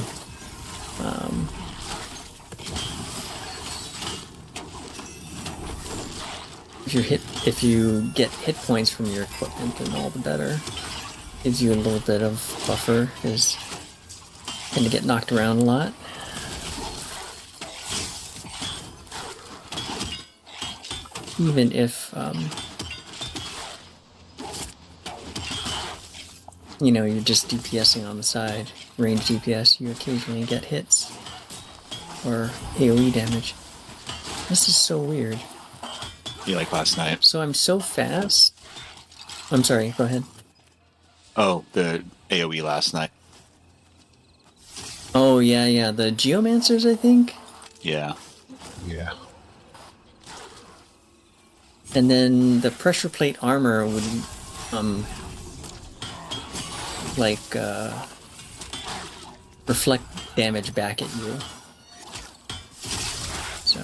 Speaker 2: If you get hit points from your equipment, then all the better. Gives you a little bit of buffer, because you tend to get knocked around a lot. Even if you know, you're just DPSing on the side, range DPS, you occasionally get hits or AoE damage. This is so weird.
Speaker 7: Be like last night.
Speaker 2: So I'm so fast. I'm sorry, go ahead.
Speaker 7: Oh, the AoE last night.
Speaker 2: Oh, yeah, the Geomancers, I think?
Speaker 7: Yeah.
Speaker 4: Yeah.
Speaker 2: And then the pressure plate armor would, reflect damage back at you. So...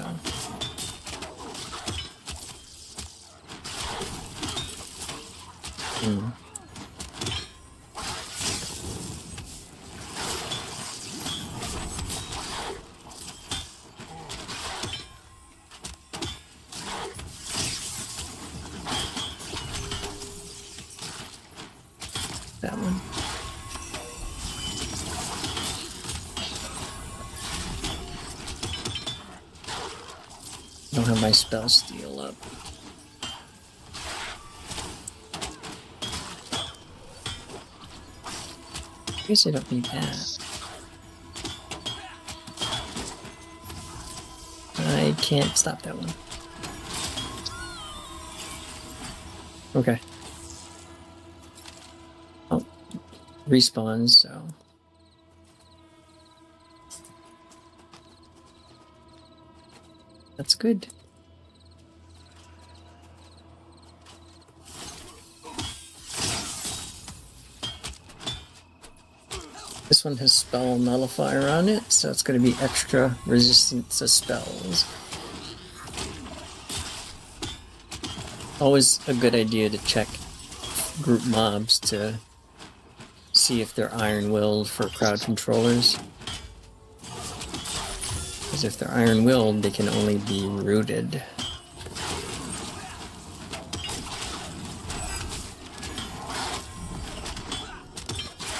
Speaker 2: that one. Don't have my spell steal up. I guess I don't need that. I can't stop that one. Okay. Oh, respawns, so. That's good. This one has spell nullifier on it, so it's going to be extra resistant to spells. Always a good idea to check group mobs to see if they're iron-willed for crowd controllers. Because if they're iron-willed, they can only be rooted.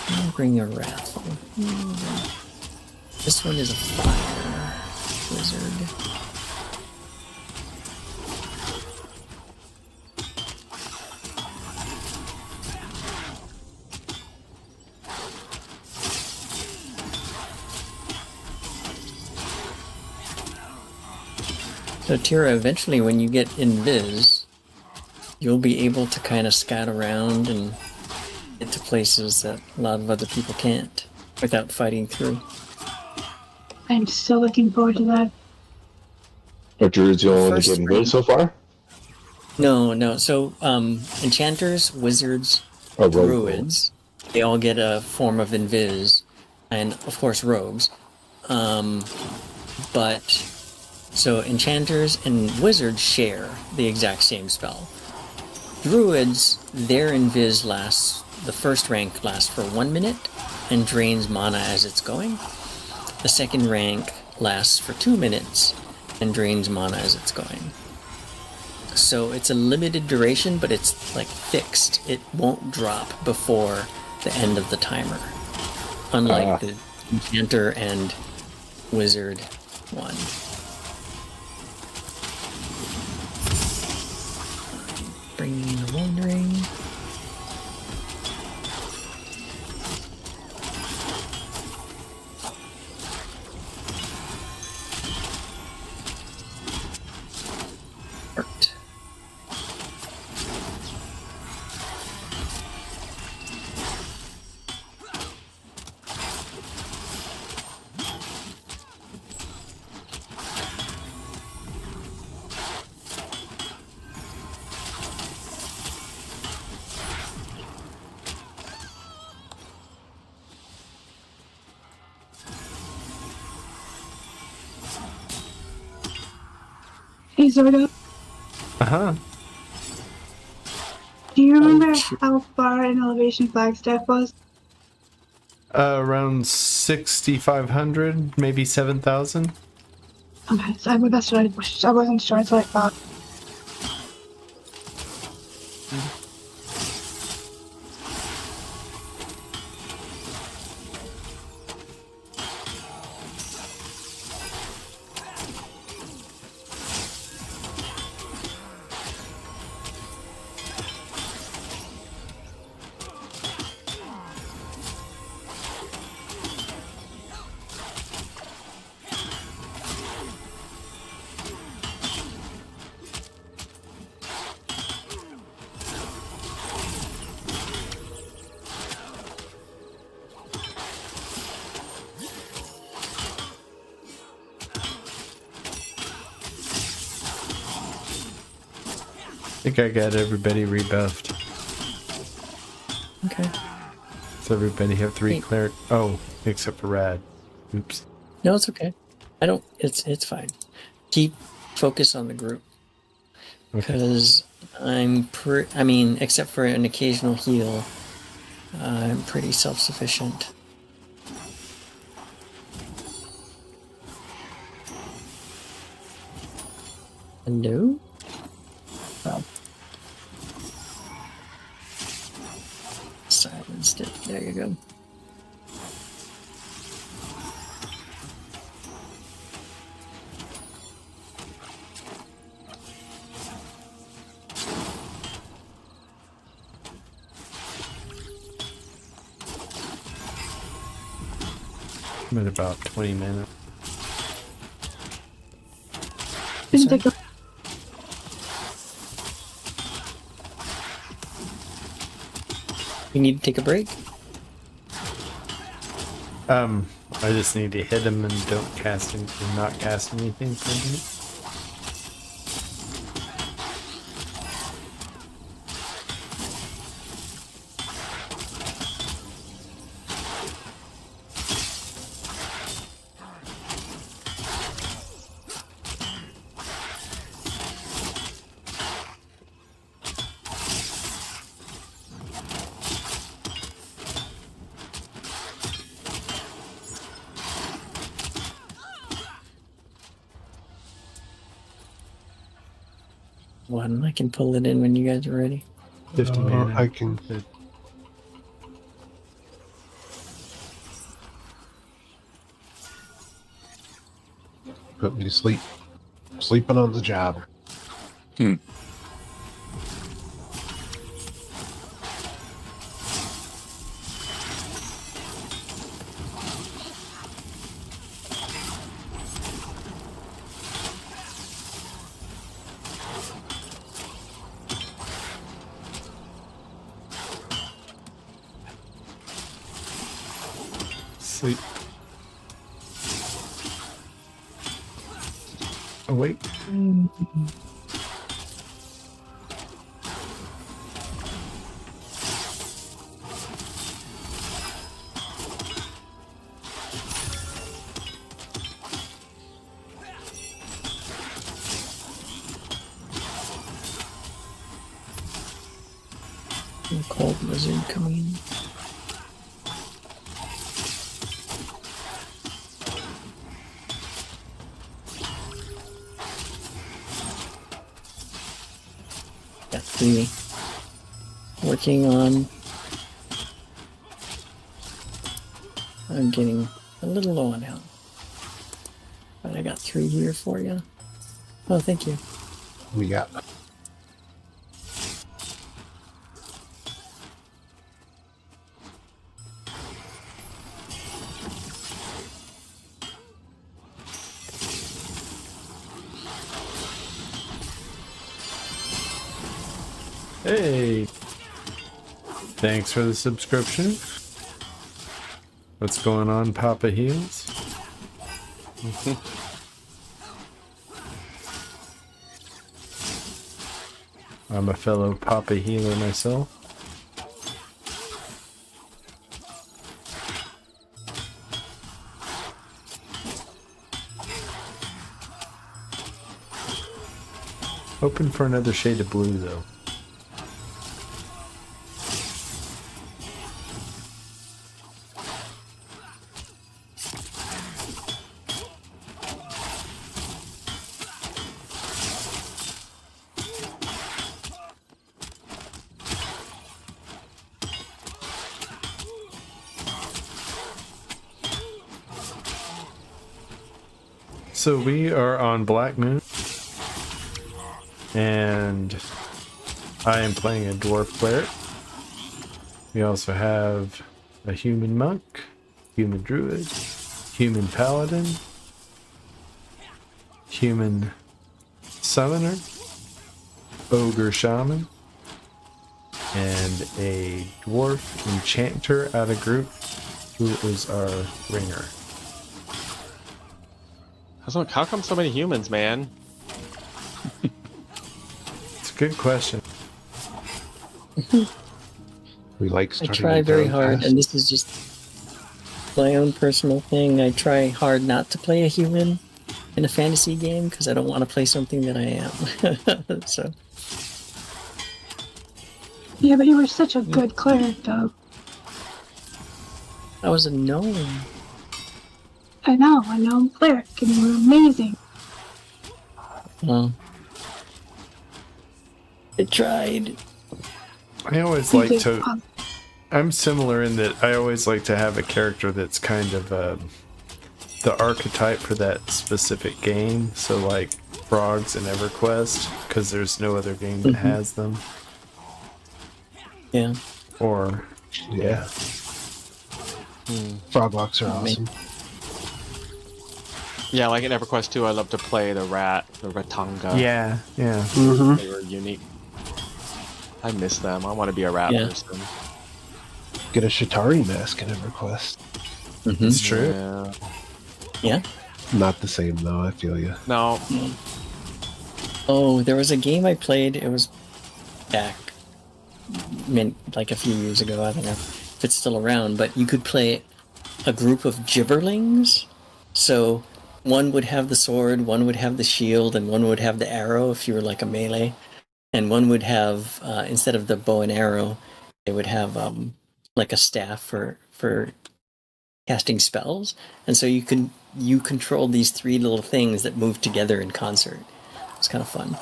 Speaker 2: I'll bring a Wrathful. This one is a fire wizard. So Tira, eventually when you get invis, you'll be able to kind of scout around and get to places that a lot of other people can't without fighting through.
Speaker 3: I'm so looking forward to that.
Speaker 6: Are druids the only one
Speaker 2: First
Speaker 6: getting
Speaker 2: ring.
Speaker 6: good so far?
Speaker 2: No. So enchanters, wizards,
Speaker 6: Oh,
Speaker 2: druids, they all get a form of invis, and of course rogues. But so enchanters and wizards share the exact same spell. Druids, their invis lasts, the first rank lasts for 1 minute and drains mana as it's going. The second rank lasts for 2 minutes and drains mana as it's going. So it's a limited duration, but it's like fixed. It won't drop before the end of the timer. Unlike the enchanter and wizard one. Bringing in the wandering. Art.
Speaker 3: Hey Zordo,
Speaker 1: Uh-huh.
Speaker 3: do you remember
Speaker 2: shoot.
Speaker 3: how far an elevation Flagstaff was?
Speaker 1: Around 6,500, maybe 7,000.
Speaker 3: Okay, so that's what I wasn't sure. That's what I thought.
Speaker 1: I think I got everybody rebuffed.
Speaker 2: Okay.
Speaker 1: So everybody have 3
Speaker 2: Hey.
Speaker 1: cleric. Oh, except for Rad. Oops.
Speaker 2: No, it's okay. I don't. It's fine. Keep focus on the group because I mean, except for an occasional heal, I'm pretty self-sufficient. Hello. Oh. Silenced it. There you go.
Speaker 1: I'm at about 20 minutes.
Speaker 3: Didn't take a
Speaker 2: You need to take a break.
Speaker 1: I just need to hit him and don't cast him and not cast anything for me.
Speaker 2: One, I can pull it in when you guys are ready.
Speaker 1: 50 mana.
Speaker 4: I can. Put me to sleep. Sleeping on the job.
Speaker 1: Sleep. Awake.
Speaker 2: A cold lizard coming in. Got 3. Working on. I'm getting a little low on health. But I got 3 here for you. Oh, thank you.
Speaker 4: We got.
Speaker 1: Hey. Thanks for the subscription. What's going on, Papa Heals? I'm a fellow Papa Healer myself. Hoping for another shade of blue, though. So we are on Black Moon, and I am playing a dwarf cleric. We also have a human monk, human druid, human paladin, human summoner, ogre shaman, and a dwarf enchanter out of group who is our ringer.
Speaker 5: How come so many humans, man?
Speaker 1: It's a good question.
Speaker 4: We like
Speaker 2: I
Speaker 4: starting
Speaker 2: try very
Speaker 4: down
Speaker 2: hard,
Speaker 4: fast.
Speaker 2: and this is just my own personal thing. I try hard not to play a human in a fantasy game because I don't want to play something that I am. So
Speaker 3: Yeah, but you were such a good cleric, though.
Speaker 2: I was a gnome.
Speaker 3: I know, cleric, and you were amazing.
Speaker 2: Well, I tried.
Speaker 1: I always
Speaker 3: You
Speaker 1: like
Speaker 3: did
Speaker 1: to.
Speaker 3: awesome.
Speaker 1: I'm similar in that I always like to have a character that's kind of the archetype for that specific game. So, like frogs in EverQuest, because there's no other game that has them.
Speaker 2: Yeah.
Speaker 1: Or,
Speaker 4: Yeah. Frog walks are
Speaker 2: Me.
Speaker 4: awesome.
Speaker 5: Yeah, like in EverQuest 2, I love to play the Ratanga.
Speaker 1: yeah.
Speaker 5: They were unique. I miss them. I want to be a rat
Speaker 2: Yeah.
Speaker 5: person.
Speaker 4: Get a Shatari mask in EverQuest.
Speaker 1: It's true.
Speaker 5: Yeah.
Speaker 2: Yeah.
Speaker 4: Not the same though. I feel you.
Speaker 5: No.
Speaker 2: Oh, there was a game I played. It was back, like a few years ago. I don't know if it's still around, but you could play a group of gibberlings. So one would have the sword, one would have the shield, and one would have the arrow if you were like a melee. And one would have, instead of the bow and arrow, they would have like a staff for casting spells. And so you control these three little things that move together in concert. It's kind of fun.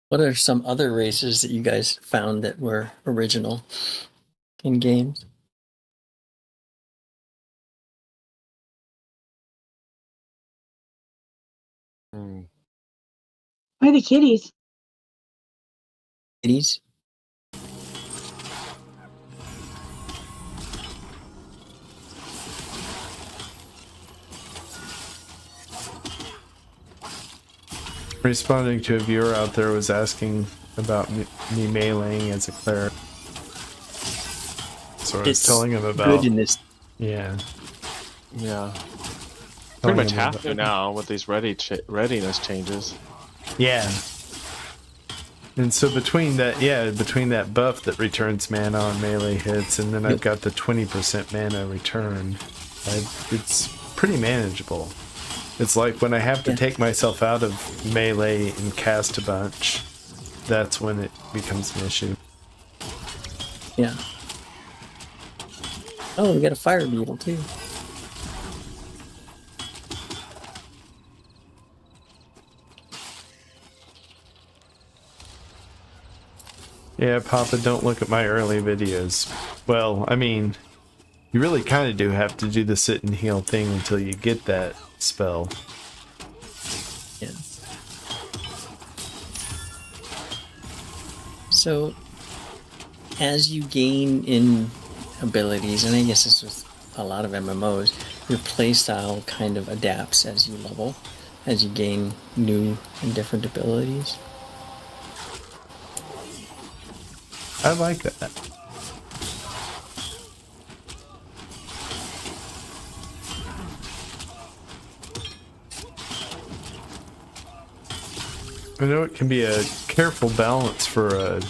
Speaker 2: What are some other races that you guys found that were original in games?
Speaker 5: Hmm.
Speaker 3: Why the kitties?
Speaker 2: Cities?
Speaker 1: Responding to a viewer out there was asking about me meleeing as a cleric. So I was
Speaker 2: It's
Speaker 1: telling him about.
Speaker 2: good in this.
Speaker 1: Yeah.
Speaker 5: Yeah.
Speaker 1: telling
Speaker 5: Pretty much
Speaker 1: him
Speaker 5: have
Speaker 1: about-
Speaker 5: to now with these readiness changes.
Speaker 1: Yeah. And so between that buff that returns mana on melee hits, and then I've got the 20% mana return, it's pretty manageable. It's like when I have to take myself out of melee and cast a bunch, that's when it becomes an issue.
Speaker 2: Yeah. Oh, we got a fire beetle too.
Speaker 1: Yeah, Papa, don't look at my early videos. Well, I mean, you really kind of do have to do the sit and heal thing until you get that spell.
Speaker 2: Yeah. So, as you gain in abilities, and I guess this is a lot of MMOs, your playstyle kind of adapts as you level, as you gain new and different abilities.
Speaker 1: I like that. I know it can be a careful balance for a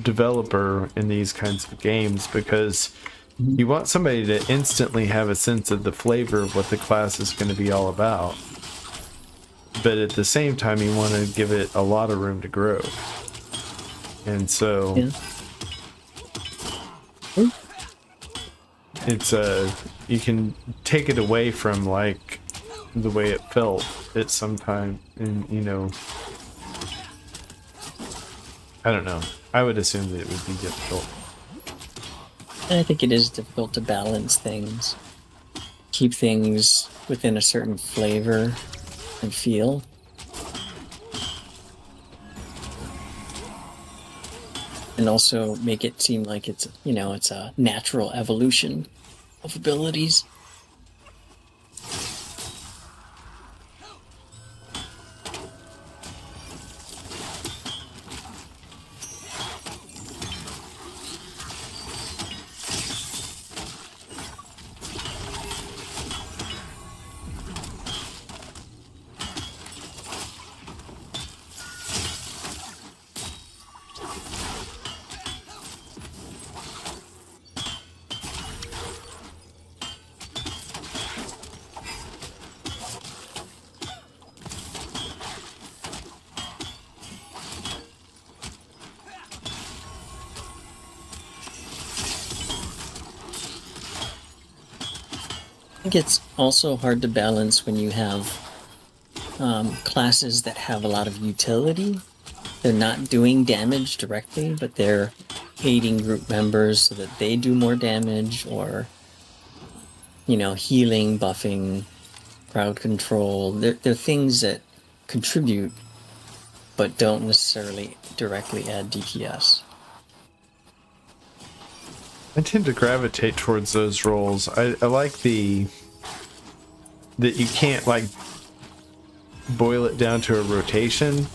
Speaker 1: developer in these kinds of games because you want somebody to instantly have a sense of the flavor of what the class is going to be all about. But at the same time, you want to give it a lot of room to grow. And so it's you can take it away from like the way it felt at some time, and I don't know. I would assume that it would be difficult.
Speaker 2: And I think it is difficult to balance things, keep things within a certain flavor and feel. And also make it seem like it's, it's a natural evolution of abilities. I think it's also hard to balance when you have classes that have a lot of utility. They're not doing damage directly, but they're aiding group members so that they do more damage, or, healing, buffing, crowd control. They're things that contribute, but don't necessarily directly add DPS.
Speaker 1: I tend to gravitate towards those roles. I like that you can't like boil it down to a rotation.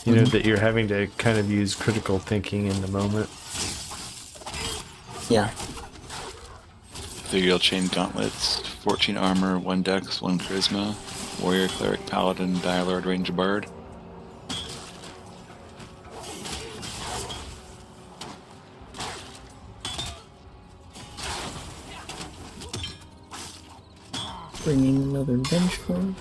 Speaker 1: You know, that you're having to kind of use critical thinking in the moment.
Speaker 2: Yeah.
Speaker 7: 3 chain gauntlets, 14 armor, 1 dex, 1 charisma, warrior, cleric, paladin, dialord, ranger, bard.
Speaker 2: Bringing another bench form.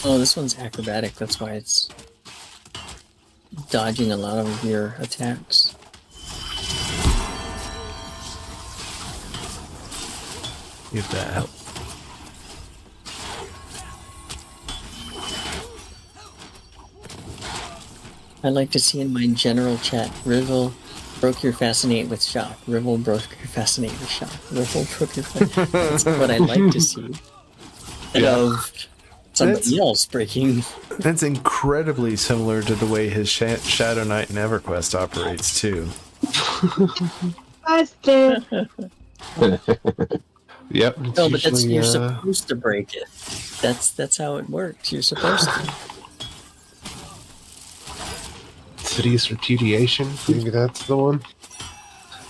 Speaker 2: Oh, this one's acrobatic, that's why it's dodging a lot of your attacks.
Speaker 1: If that helps.
Speaker 2: I'd like to see in my general chat, Rivel broke your fascinate with shock. Rivel broke your fascinate with shock. Rivel broke your fascinate. That's what I'd like to see. Instead of somebody else breaking.
Speaker 1: That's incredibly similar to the way his Shadow Knight in EverQuest operates too.
Speaker 3: Busted.
Speaker 4: Yep.
Speaker 2: No, but that's you're supposed to break it. That's how it works. You're supposed to.
Speaker 4: City's Repudiation. Maybe that's the one.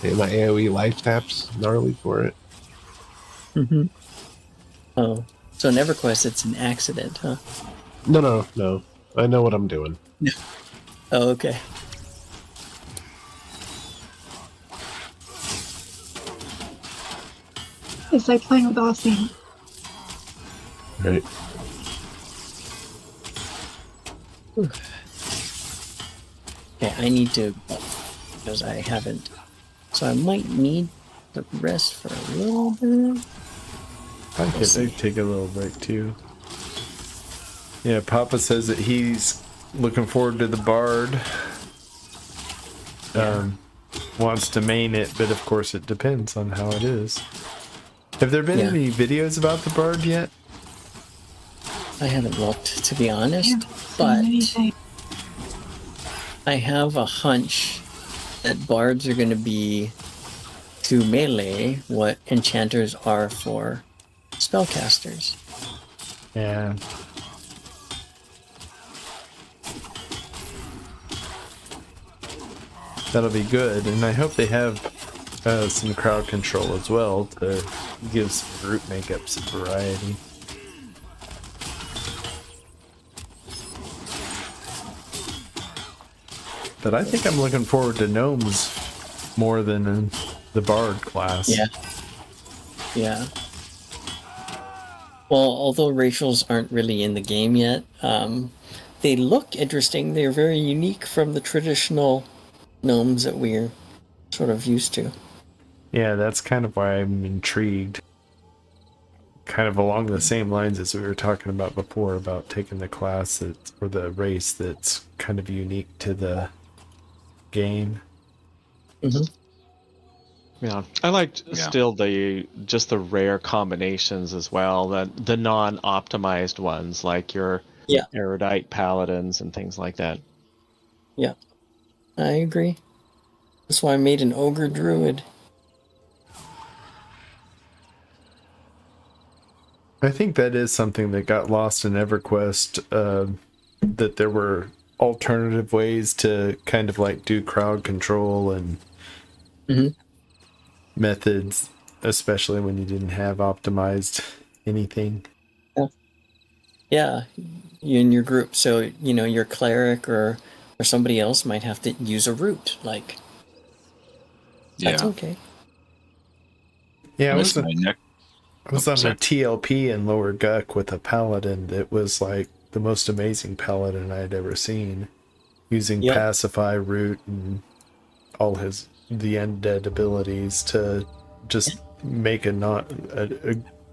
Speaker 4: Yeah, my AoE life taps gnarly for it.
Speaker 2: Mm-hmm. Oh, so in EverQuest it's an accident, huh?
Speaker 4: No. I know what I'm doing.
Speaker 2: Oh, okay.
Speaker 3: It's like playing with Austin.
Speaker 4: Right.
Speaker 2: Okay, I need to buff because I haven't. So I might need to rest for a little bit.
Speaker 1: I guess they take a little break too. Yeah, Papa says that he's looking forward to the Bard. Wants to main it, but of course it depends on how it is. Have there been any videos about the Bard yet?
Speaker 2: I haven't looked, to be honest, but I have a hunch that bards are going to be to melee what enchanters are for spellcasters.
Speaker 1: Yeah. That'll be good, and I hope they have some crowd control as well to give some group makeup some variety. But I think I'm looking forward to gnomes more than in the bard class.
Speaker 2: Yeah. Well, although racials aren't really in the game yet, they look interesting. They're very unique from the traditional gnomes that we're sort of used to.
Speaker 1: Yeah, that's kind of why I'm intrigued. Kind of along the same lines as we were talking about before, about taking the class that, or the race that's kind of unique to the game.
Speaker 2: Mm-hmm.
Speaker 5: Yeah, I liked
Speaker 7: Yeah.
Speaker 5: still the rare combinations as well. The non-optimized ones, like your
Speaker 2: Yeah.
Speaker 5: erudite paladins and things like that.
Speaker 2: Yeah, I agree. That's why I made an ogre druid.
Speaker 1: I think that is something that got lost in EverQuest, that there were alternative ways to kind of like do crowd control and
Speaker 2: Mhm.
Speaker 1: methods, especially when you didn't have optimized anything.
Speaker 2: Yeah, you and your group. So, you know, your cleric or somebody else might have to use a route. Like, that's
Speaker 7: Yeah.
Speaker 2: okay.
Speaker 1: Yeah,
Speaker 7: I missed my neck.
Speaker 1: I was
Speaker 7: Oh,
Speaker 1: on
Speaker 7: sorry.
Speaker 1: a TLP in Lower Guck with a paladin that was like the most amazing paladin I'd ever seen, using
Speaker 2: Yep.
Speaker 1: pacify, root, and all the undead abilities to just make a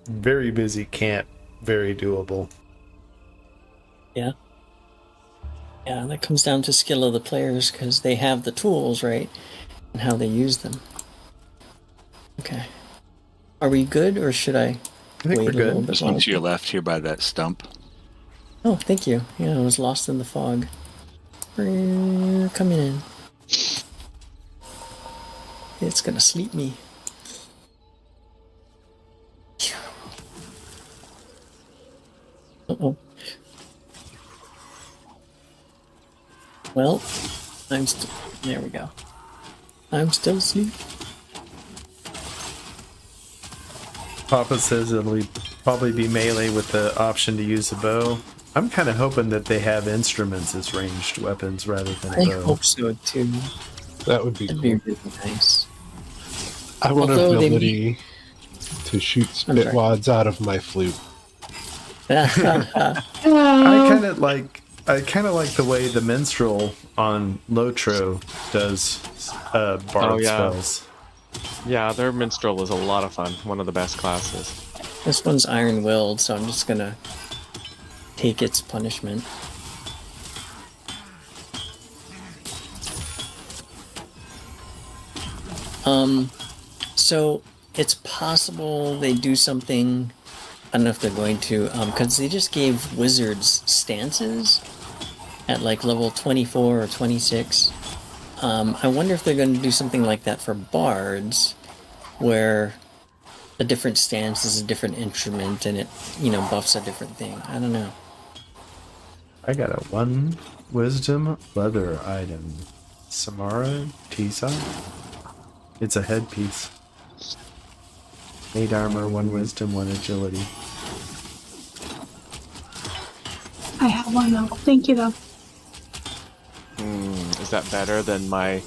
Speaker 1: very busy camp very doable.
Speaker 2: Yeah. Yeah, that comes down to skill of the players because they have the tools, right? And how they use them. Okay. Are we good or should I
Speaker 1: think
Speaker 2: wait
Speaker 1: we're
Speaker 2: a
Speaker 1: good.
Speaker 2: little bit
Speaker 7: Just one
Speaker 2: longer?
Speaker 7: to your left here by that stump.
Speaker 2: Oh, thank you. Yeah, I was lost in the fog. Coming in. It's gonna sleep me. Uh-oh. Well, there we go. I'm still asleep.
Speaker 1: Papa says it'll probably be melee with the option to use a bow. I'm kind of hoping that they have instruments as ranged weapons rather than a
Speaker 2: I
Speaker 1: bow.
Speaker 2: hope so too.
Speaker 4: That would be
Speaker 2: That'd
Speaker 4: cool.
Speaker 2: be really nice.
Speaker 4: I want
Speaker 2: Although
Speaker 4: an
Speaker 2: they-
Speaker 4: ability to shoot
Speaker 2: I'm sorry.
Speaker 4: spitwads out of my flute.
Speaker 1: I kind of like the way the minstrel on Lotro does bard
Speaker 5: Oh, yeah.
Speaker 1: spells.
Speaker 5: Yeah, their minstrel is a lot of fun. One of the best classes.
Speaker 2: This one's iron-willed, so I'm just gonna take its punishment. So it's possible they do something. I don't know if they're going to, because they just gave wizards stances at like level 24 or 26. I wonder if they're going to do something like that for bards, where a different stance is a different instrument and it, you know, buffs a different thing. I don't know.
Speaker 1: I got a 1 wisdom leather item. Samara Tisa. It's a headpiece. 8 armor, 1 wisdom, 1 agility.
Speaker 3: I have one though. Thank you though.
Speaker 5: Is that better than my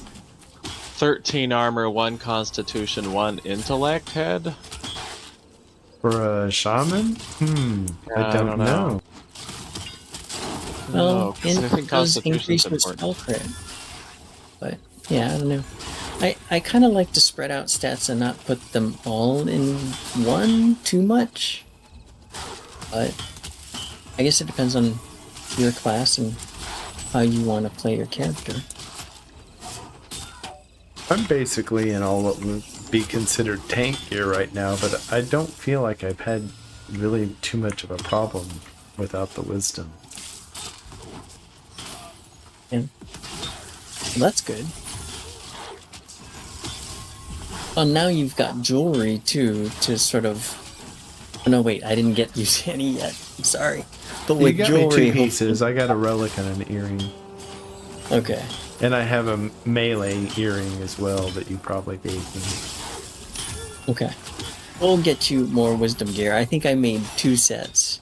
Speaker 5: 13 armor, 1 constitution, 1 intellect head?
Speaker 1: For a shaman? I don't know.
Speaker 2: Well,
Speaker 5: No, 'cause I think
Speaker 2: it does
Speaker 5: constitution's
Speaker 2: increase your
Speaker 5: important.
Speaker 2: spell crit. But yeah, I don't know. I kind of like to spread out stats and not put them all in one too much. But I guess it depends on your class and how you want to play your character.
Speaker 1: I'm basically in all what would be considered tank gear right now, but I don't feel like I've had really too much of a problem without the wisdom.
Speaker 2: Yeah. Well, that's good. Oh, now you've got jewelry too to sort of. Oh, no, wait, I didn't get you any yet. I'm sorry. But
Speaker 1: You
Speaker 2: with
Speaker 1: got
Speaker 2: jewelry,
Speaker 1: me 2 pieces. I got a relic and an earring.
Speaker 2: Okay.
Speaker 1: And I have a melee earring as well that you probably gave me.
Speaker 2: Okay. We'll get you more wisdom gear. I think I made 2 sets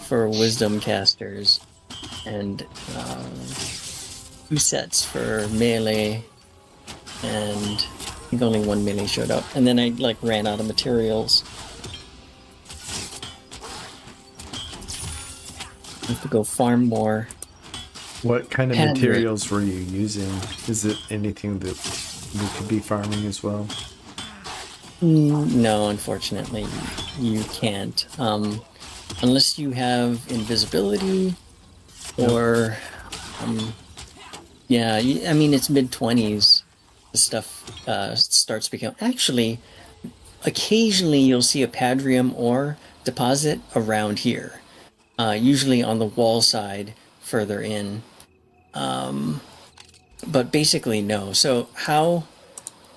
Speaker 2: for wisdom casters and 2 sets for melee, and I think only 1 melee showed up. And then I like ran out of materials. I have to go farm more.
Speaker 1: What kind of
Speaker 2: Handwritten.
Speaker 1: materials were you using? Is it anything that we could be farming as well.
Speaker 2: No, unfortunately, you can't. Unless you have invisibility, or yeah, I mean it's mid-20s. The stuff starts becoming. Actually, occasionally you'll see a Padrium ore deposit around here, usually on the wall side further in. But basically, no. So how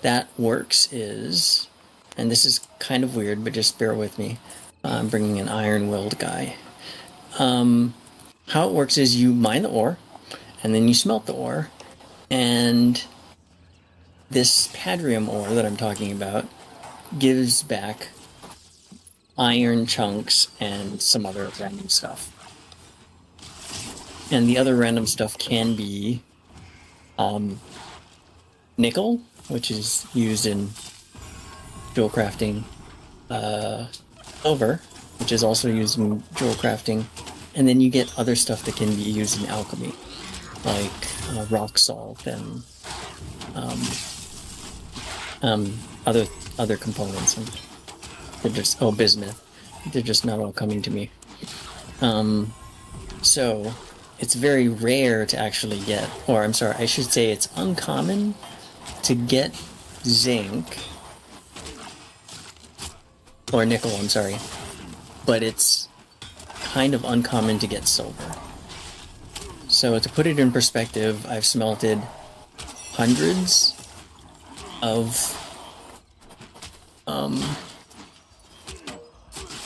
Speaker 2: that works is, and this is kind of weird, but just bear with me. I'm bringing an iron-willed guy. How it works is you mine the ore, and then you smelt the ore, and this Padrium ore that I'm talking about gives back iron chunks and some other random stuff. And the other random stuff can be nickel, which is used in jewel crafting, silver, which is also used in jewel crafting, and then you get other stuff that can be used in alchemy, like rock salt and other components. And they're just bismuth. They're just not all coming to me. So it's very rare to actually get, or I'm sorry, I should say it's uncommon to get zinc or nickel, I'm sorry, but it's kind of uncommon to get silver. So to put it in perspective, I've smelted hundreds of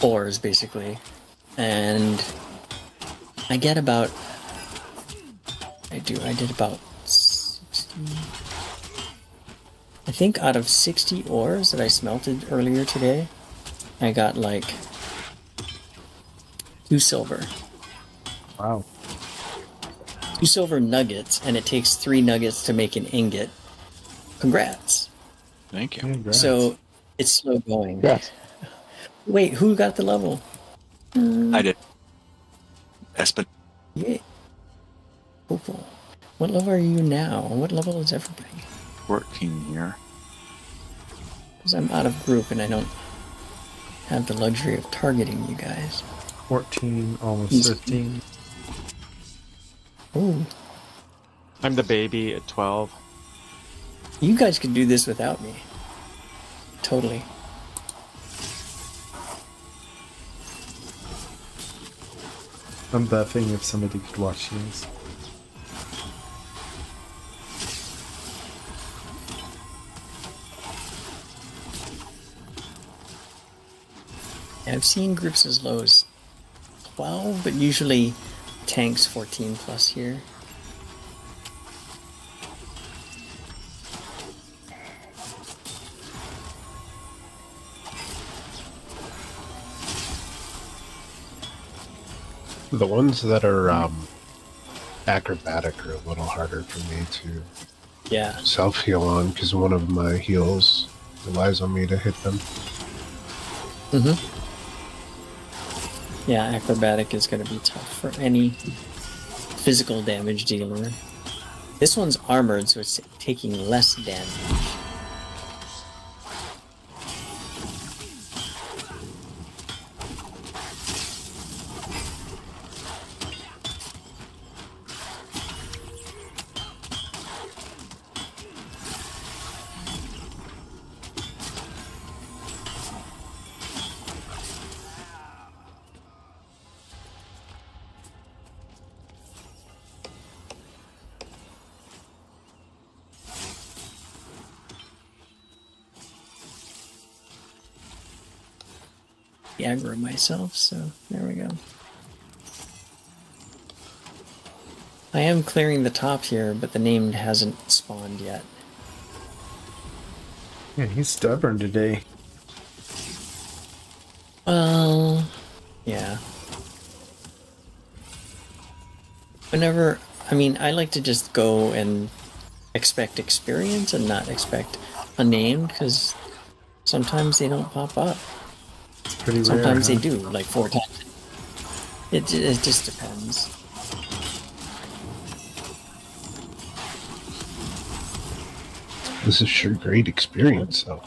Speaker 2: ores basically, and I get about I did about 60, I think out of 60 ores that I smelted earlier today, I got like 2 silver.
Speaker 1: Wow.
Speaker 2: 2 silver nuggets, and it takes 3 nuggets to make an ingot. Congrats.
Speaker 7: Thank you.
Speaker 1: Congrats.
Speaker 2: So it's slow going.
Speaker 6: Yes.
Speaker 2: Wait, who got the level?
Speaker 7: I did. Espen.
Speaker 2: Yeah. Cool. What level are you now? What level is everybody?
Speaker 7: 14 here.
Speaker 2: Because I'm out of group and I don't have the luxury of targeting you guys.
Speaker 1: 14, almost 15.
Speaker 2: Ooh.
Speaker 5: I'm the baby at 12.
Speaker 2: You guys could do this without me. Totally.
Speaker 1: I'm buffing if somebody could watch these.
Speaker 2: I've seen groups as low as 12, but usually tanks 14 plus here.
Speaker 4: The ones that are acrobatic are a little harder for me to
Speaker 2: Yeah.
Speaker 4: self-heal on, because one of my heals relies on me to hit them.
Speaker 2: Yeah, acrobatic is going to be tough for any physical damage dealer. This one's armored, so it's taking less damage. Aggro myself, so there we go. I am clearing the top here, but the name hasn't spawned yet.
Speaker 1: Yeah, he's stubborn today.
Speaker 2: Well, yeah. Whenever, I mean, I like to just go and expect experience and not expect a name, because sometimes they don't pop up.
Speaker 1: It's pretty rare.
Speaker 2: Sometimes
Speaker 1: huh?
Speaker 2: they do, like 4 times. It just depends.
Speaker 4: This is sure great experience, though.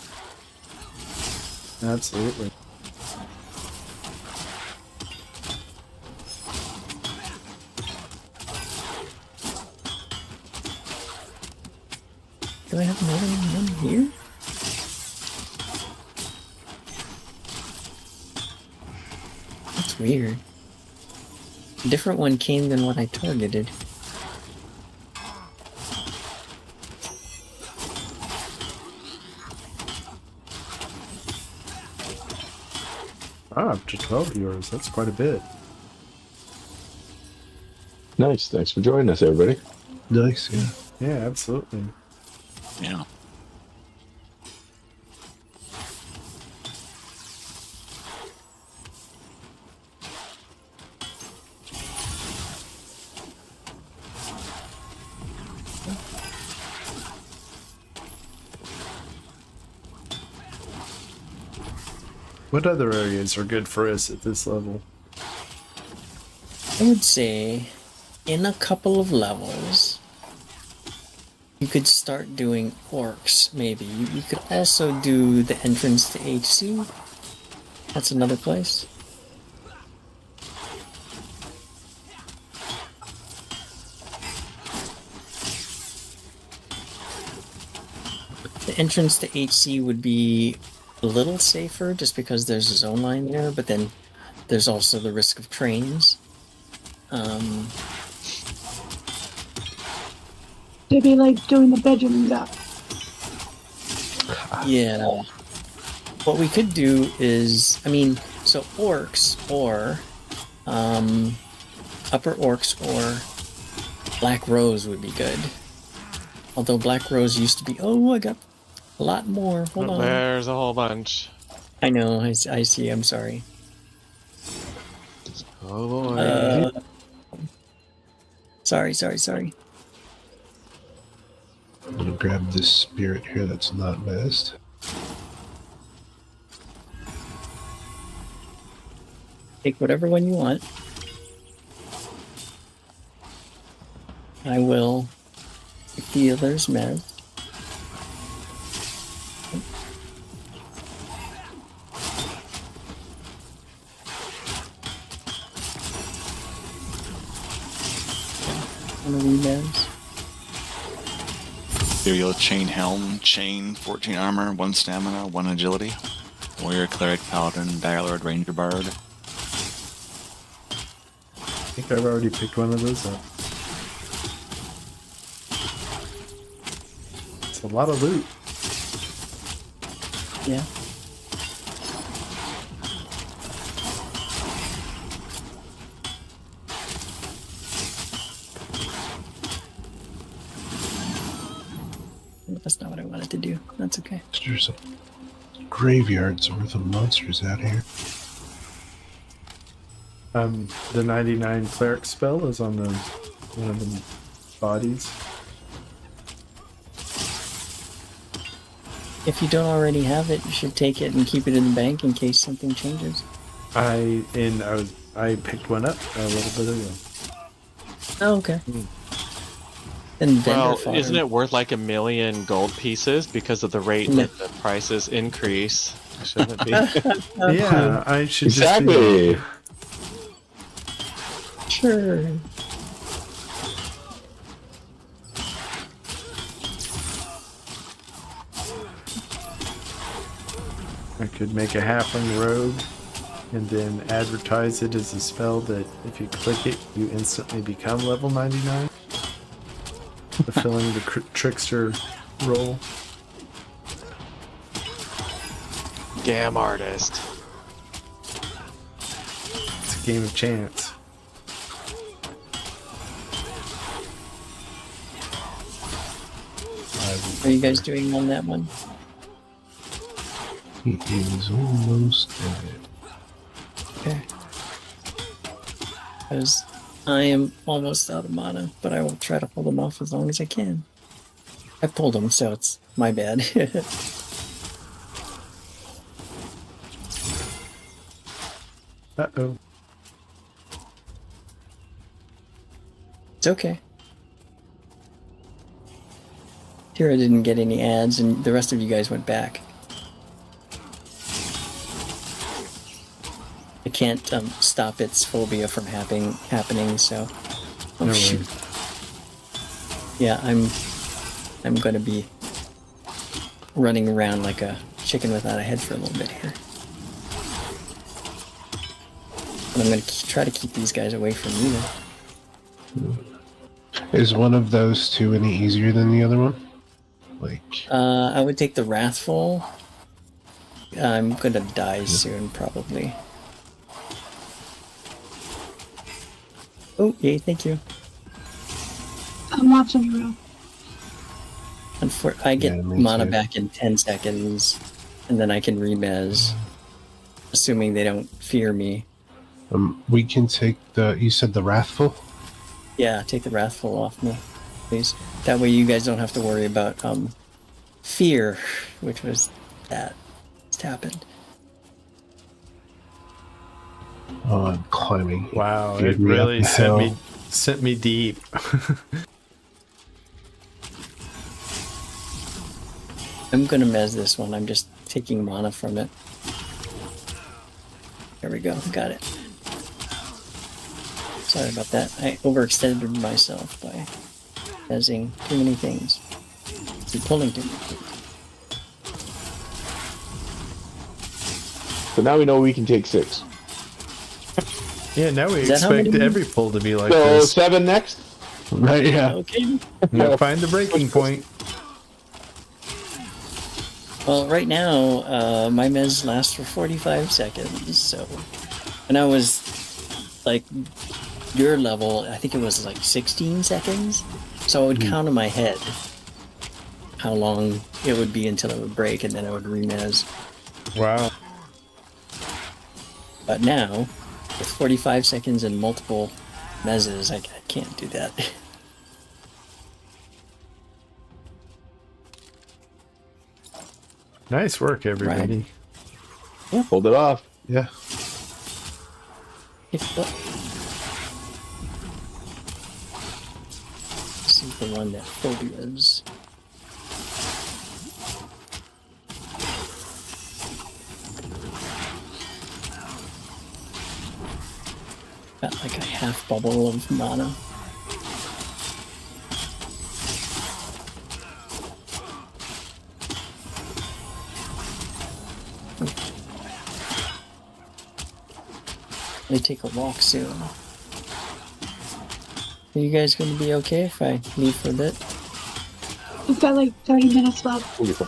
Speaker 1: Absolutely.
Speaker 2: Do I have another one here? That's weird. A different one came than what I targeted.
Speaker 1: Up to 12 viewers. That's quite a bit.
Speaker 6: Nice. Thanks for joining us, everybody.
Speaker 4: Nice, yeah.
Speaker 1: Yeah, absolutely.
Speaker 7: Yeah.
Speaker 1: What other areas are good for us at this level?
Speaker 2: I would say in a couple of levels, you could start doing orcs, maybe. You could also do the entrance to HC. That's another place. The entrance to HC would be a little safer just because there's a zone line there, but then there's also the risk of trains.
Speaker 3: Maybe like doing the bedrooms up.
Speaker 2: Yeah. What we could do is, I mean, so orcs or upper orcs or black rose would be good. Although black rose used to be, oh, I got a lot more. Hold on.
Speaker 5: There's a whole bunch.
Speaker 2: I know, I see, I'm sorry.
Speaker 5: Oh boy.
Speaker 2: Sorry.
Speaker 4: I'm gonna grab this spirit here that's not missed.
Speaker 2: Take whatever one you want. I will take the others mez. One of these mez.
Speaker 7: Imperial chain helm, chain, 14 armor, 1 stamina, 1 agility. Warrior, cleric, paladin, dire lord, ranger, bard.
Speaker 1: I think I've already picked one of those up. It's a lot of loot.
Speaker 2: Yeah. That's not what I wanted to do. That's okay.
Speaker 4: There's some graveyards worth of monsters out here.
Speaker 1: The 99 cleric spell is on the one of the bodies.
Speaker 2: If you don't already have it, you should take it and keep it in the bank in case something changes.
Speaker 1: I picked one up a little bit ago.
Speaker 2: Oh, okay. And
Speaker 5: Well, isn't it worth like 1 million gold pieces because of the rate
Speaker 2: No.
Speaker 5: that the prices increase? Shouldn't it be?
Speaker 1: Yeah, I should
Speaker 6: Exactly.
Speaker 2: Sure.
Speaker 1: I could make a halfling rogue and then advertise it as a spell that if you click it, you instantly become level 99. Fulfilling the trickster role.
Speaker 5: Damn artist.
Speaker 1: It's a game of chance.
Speaker 2: Are you guys doing on that one?
Speaker 4: He is almost dead.
Speaker 2: Okay. Because I am almost out of mana, but I will try to hold them off as long as I can. I pulled them, so it's my bad.
Speaker 1: Uh-oh.
Speaker 2: It's okay. Tira didn't get any ads, and the rest of you guys went back. I can't stop its phobia from happening. So, oh
Speaker 1: No
Speaker 2: shoot.
Speaker 1: worries.
Speaker 2: Yeah, I'm gonna be running around like a chicken without a head for a little bit here. And I'm gonna try to keep these guys away from you.
Speaker 4: Is one of those two any easier than the other one? Like,
Speaker 2: I would take the Wrathful. I'm gonna die soon, probably. Oh, yay, thank you.
Speaker 3: I'm watching you.
Speaker 2: I get
Speaker 4: Yeah, me
Speaker 2: mana
Speaker 4: too.
Speaker 2: back in 10 seconds, and then I can remez, assuming they don't fear me.
Speaker 4: we can take the. You said the Wrathful.
Speaker 2: Yeah, take the Wrathful off me, please. That way you guys don't have to worry about fear, which was that just happened.
Speaker 4: Oh, I'm climbing.
Speaker 1: Wow,
Speaker 4: Geared
Speaker 1: it
Speaker 4: me up
Speaker 1: really
Speaker 4: the hill.
Speaker 1: sent me deep.
Speaker 2: I'm gonna mez this one. I'm just taking mana from it. There we go. Got it. Sorry about that. I overextended myself by mezzing too many things. And pulling too many things.
Speaker 6: So now we know we can take 6.
Speaker 1: Yeah, now we
Speaker 2: Is that how
Speaker 1: expect
Speaker 2: many-
Speaker 1: every pull to be like
Speaker 6: So
Speaker 1: this.
Speaker 6: 7 next.
Speaker 4: Right? Yeah.
Speaker 2: Okay.
Speaker 1: Now find the breaking point.
Speaker 2: Well, right now, my mez lasts for 45 seconds, so... And I was, like, your level, I think it was, like, 16 seconds? So I would count in my head how long it would be until it would break, and then I would remez.
Speaker 1: Wow.
Speaker 2: But now, with 45 seconds and multiple mezzes, I can't do that.
Speaker 1: Nice work, everybody.
Speaker 6: Hold it off.
Speaker 4: Yeah.
Speaker 2: This is the one that phobias. Got like a half bubble of mana. I take a walk soon. Are you guys going to be okay if I leave for a bit?
Speaker 3: We've got like 30 minutes left.
Speaker 6: Beautiful.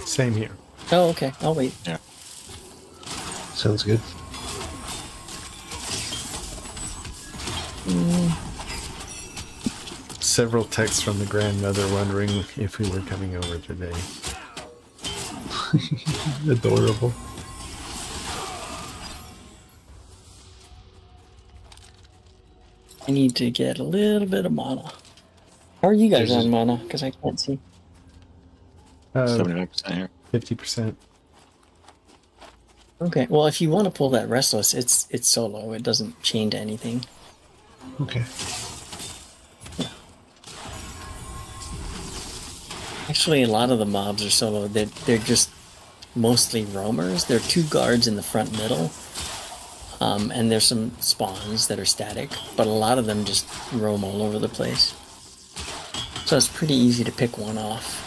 Speaker 1: Same here.
Speaker 2: Oh, okay. I'll wait.
Speaker 4: Sounds good.
Speaker 1: Several texts from the grandmother wondering if we were coming over today.
Speaker 4: Adorable.
Speaker 2: I need to get a little bit of mana. How are you guys
Speaker 7: There's
Speaker 2: on mana? Because I can't see.
Speaker 7: 75% here.
Speaker 1: 50%.
Speaker 2: Okay. Well, if you want to pull that Restless, it's solo. It doesn't chain to anything.
Speaker 4: Okay.
Speaker 2: Actually, a lot of the mobs are solo. They're just mostly roamers. There are 2 guards in the front middle. And there's some spawns that are static, but a lot of them just roam all over the place. So it's pretty easy to pick one off.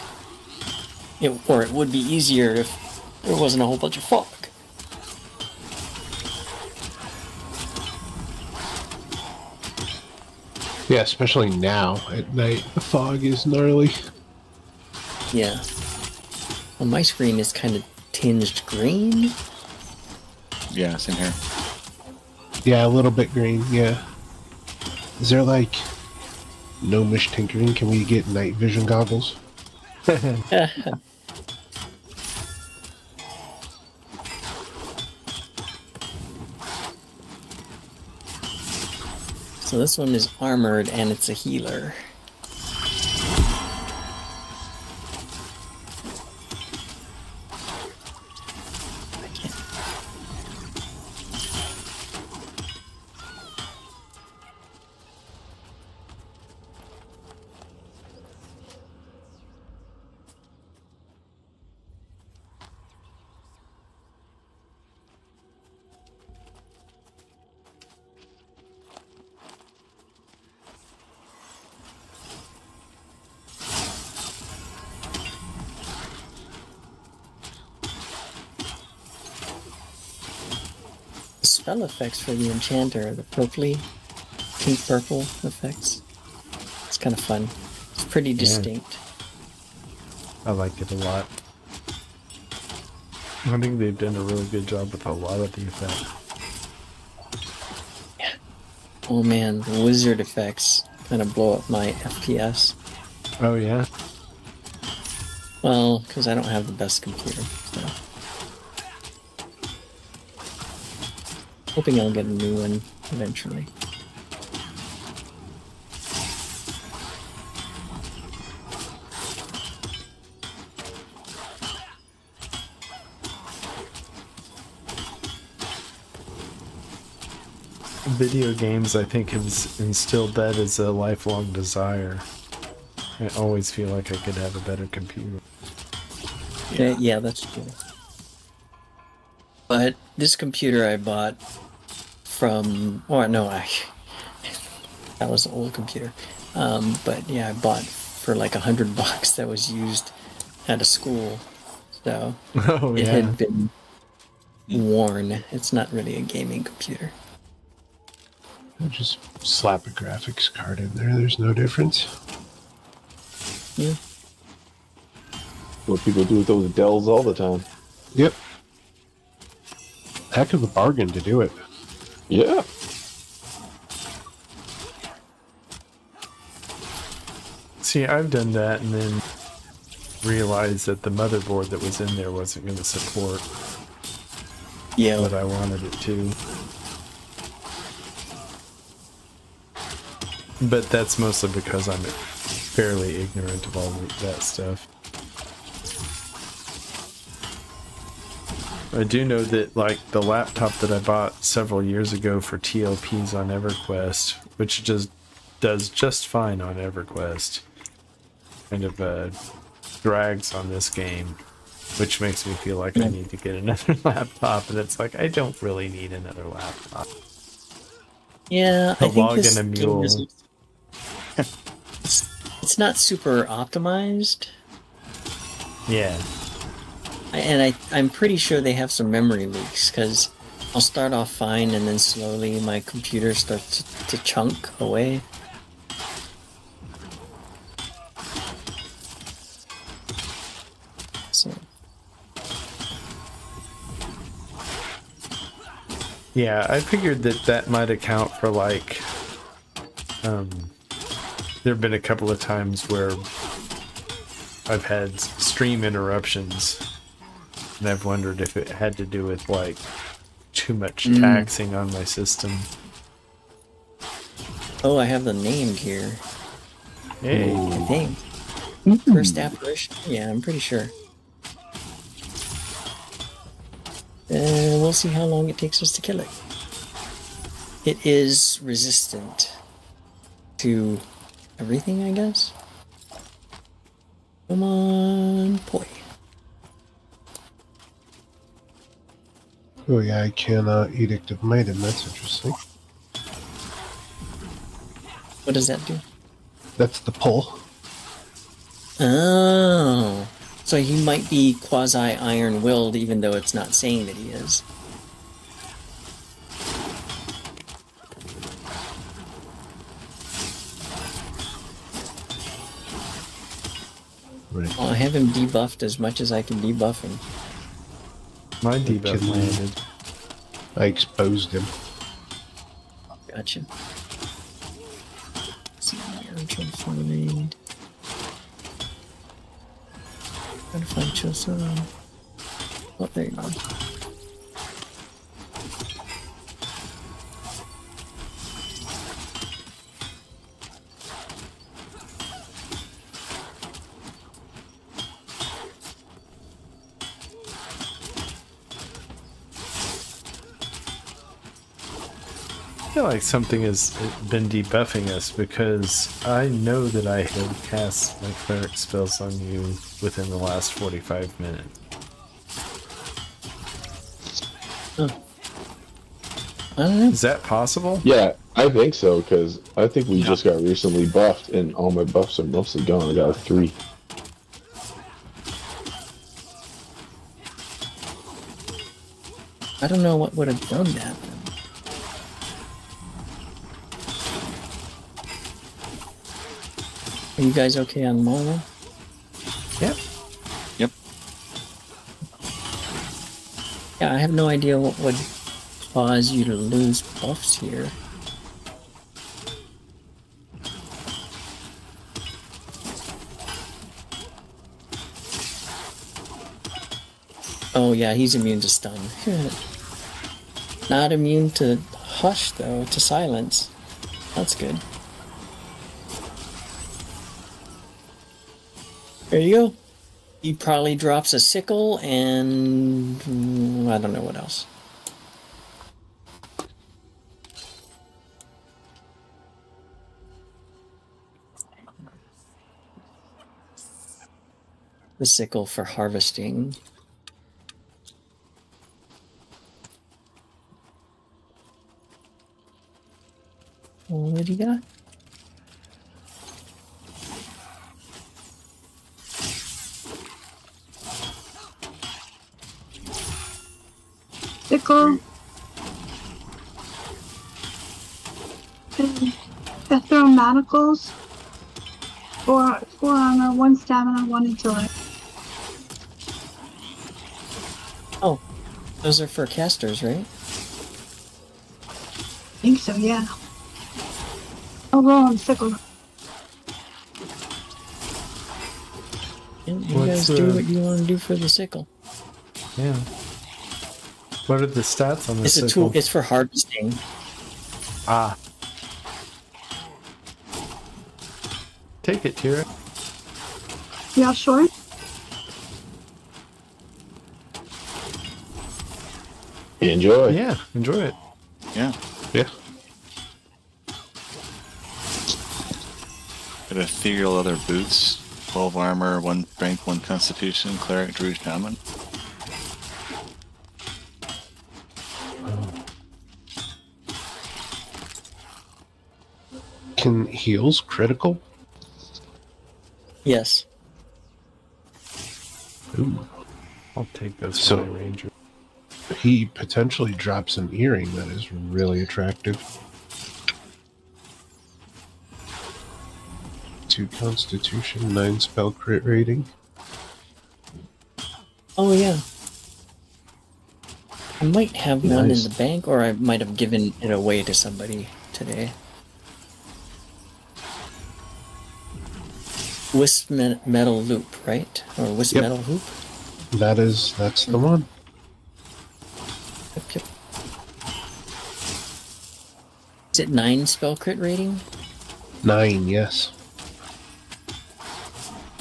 Speaker 2: Or it would be easier if there wasn't a whole bunch of fog.
Speaker 4: Yeah, especially now at night. The fog is gnarly.
Speaker 2: Yeah. Well, my screen is kind of tinged green.
Speaker 7: Yeah, same here.
Speaker 4: Yeah, a little bit green. Yeah. Is there like gnomish tinkering? Can we get night vision goggles?
Speaker 2: So this one is armored and it's a healer. I can't. spell effects for the enchanter, the purpley, pink purple effects. It's kind of fun. It's pretty distinct.
Speaker 1: I like it a lot. I think they've done a really good job with a lot of the effects.
Speaker 2: Oh man, the wizard effects kind of blow up my FPS.
Speaker 1: Oh yeah?
Speaker 2: Well, because I don't have the best computer. So. Hoping I'll get a new one eventually.
Speaker 1: Video games, I think, have instilled that as a lifelong desire. I always feel like I could have a better computer.
Speaker 2: Yeah, that's true. But this computer I bought from... Oh, no, that was an old computer. But yeah, I bought for like $100 that was used at a school. So
Speaker 1: Oh,
Speaker 2: it
Speaker 1: yeah.
Speaker 2: had been worn. It's not really a gaming computer.
Speaker 4: I'll just slap a graphics card in there. There's no difference.
Speaker 2: Yeah.
Speaker 6: What people do with those Dells all the time.
Speaker 4: Yep. Heck of a bargain to do it.
Speaker 6: Yeah.
Speaker 1: See, I've done that and then realized that the motherboard that was in there wasn't going to support
Speaker 2: Yeah.
Speaker 1: what I wanted it to. But that's mostly because I'm fairly ignorant of all that stuff. I do know that, like, the laptop that I bought several years ago for TLPs on EverQuest, which just does just fine on EverQuest, kind of drags on this game, which makes me feel like I need to get another laptop, and it's like, I don't really need another laptop.
Speaker 2: Yeah, I
Speaker 1: A
Speaker 2: think
Speaker 1: log
Speaker 2: this
Speaker 1: and a
Speaker 2: game
Speaker 1: mule.
Speaker 2: is... It's not super optimized.
Speaker 1: Yeah.
Speaker 2: I'm pretty sure they have some memory leaks, because I'll start off fine and then slowly my computer starts to chunk away. So.
Speaker 1: Yeah, I figured that might account for, like, there have been a couple of times where I've had stream interruptions, and I've wondered if it had to do with, like, too much taxing on my system.
Speaker 2: Oh, I have them named here,
Speaker 1: Hey,
Speaker 2: I think. First apparition? Yeah, I'm pretty sure. We'll see how long it takes us to kill it. It is resistant to everything, I guess. Come on, boy.
Speaker 4: Oh yeah, I can Edict of Might, and that's interesting.
Speaker 2: What does that do?
Speaker 4: That's the pull.
Speaker 2: Oh. So he might be quasi-iron-willed, even though it's not saying that he is.
Speaker 4: Right.
Speaker 2: Well, I have him debuffed as much as I can debuff him.
Speaker 1: my debuff
Speaker 4: Kill him.
Speaker 1: landed.
Speaker 4: I exposed him.
Speaker 2: Gotcha. Let's see, I'm trying to find... Trying to find Chosa. Oh, there you go.
Speaker 1: I feel like something has been debuffing us, because I know that I have cast my cleric spells on you within the last 45 minutes.
Speaker 2: I don't know.
Speaker 1: Is that possible?
Speaker 6: Yeah, I think so, because I think we just got recently buffed, and all my buffs are mostly gone. I got a 3.
Speaker 2: I don't know what would have done that. Are you guys okay on mana?
Speaker 1: Yep.
Speaker 7: Yep.
Speaker 2: Yeah, I have no idea what would cause you to lose buffs here. Oh yeah, he's immune to stun. Not immune to hush though, to silence. That's good. There you go. He probably drops a sickle and I don't know what else. The sickle for harvesting. What do you got?
Speaker 3: Sickle. And I throw manacles. 4 armor, 1 stamina, 1 agility.
Speaker 2: Oh, those are for casters, right?
Speaker 3: I think so, yeah. I'll roll on sickle.
Speaker 2: Yeah, you
Speaker 1: What's
Speaker 2: guys do
Speaker 1: the-
Speaker 2: what you want to do for the sickle.
Speaker 1: Yeah. What are the stats on the
Speaker 2: It's a
Speaker 1: sickle?
Speaker 2: tool. It's for harvesting.
Speaker 1: Ah. Take it, Tira.
Speaker 3: Y'all sure?
Speaker 6: Enjoy.
Speaker 1: Yeah, enjoy it.
Speaker 7: Yeah.
Speaker 4: Yeah.
Speaker 7: Got ethereal leather boots, 12 armor, 1 strength, 1 constitution, cleric, druid, shaman.
Speaker 4: Can heals critical?
Speaker 2: Yes.
Speaker 4: Ooh.
Speaker 1: I'll take those
Speaker 4: So-
Speaker 1: for my ranger.
Speaker 4: He potentially drops an earring that is really attractive. 2 constitution, 9 spell crit rating.
Speaker 2: Oh yeah. I might have one
Speaker 4: Nice.
Speaker 2: in the bank, or I might have given it away to somebody today. Wisp metal loop, right? Or wisp
Speaker 4: Yep.
Speaker 2: metal hoop?
Speaker 4: That's the one.
Speaker 2: Yep, yep. Is it 9 spell crit rating?
Speaker 4: 9, yes.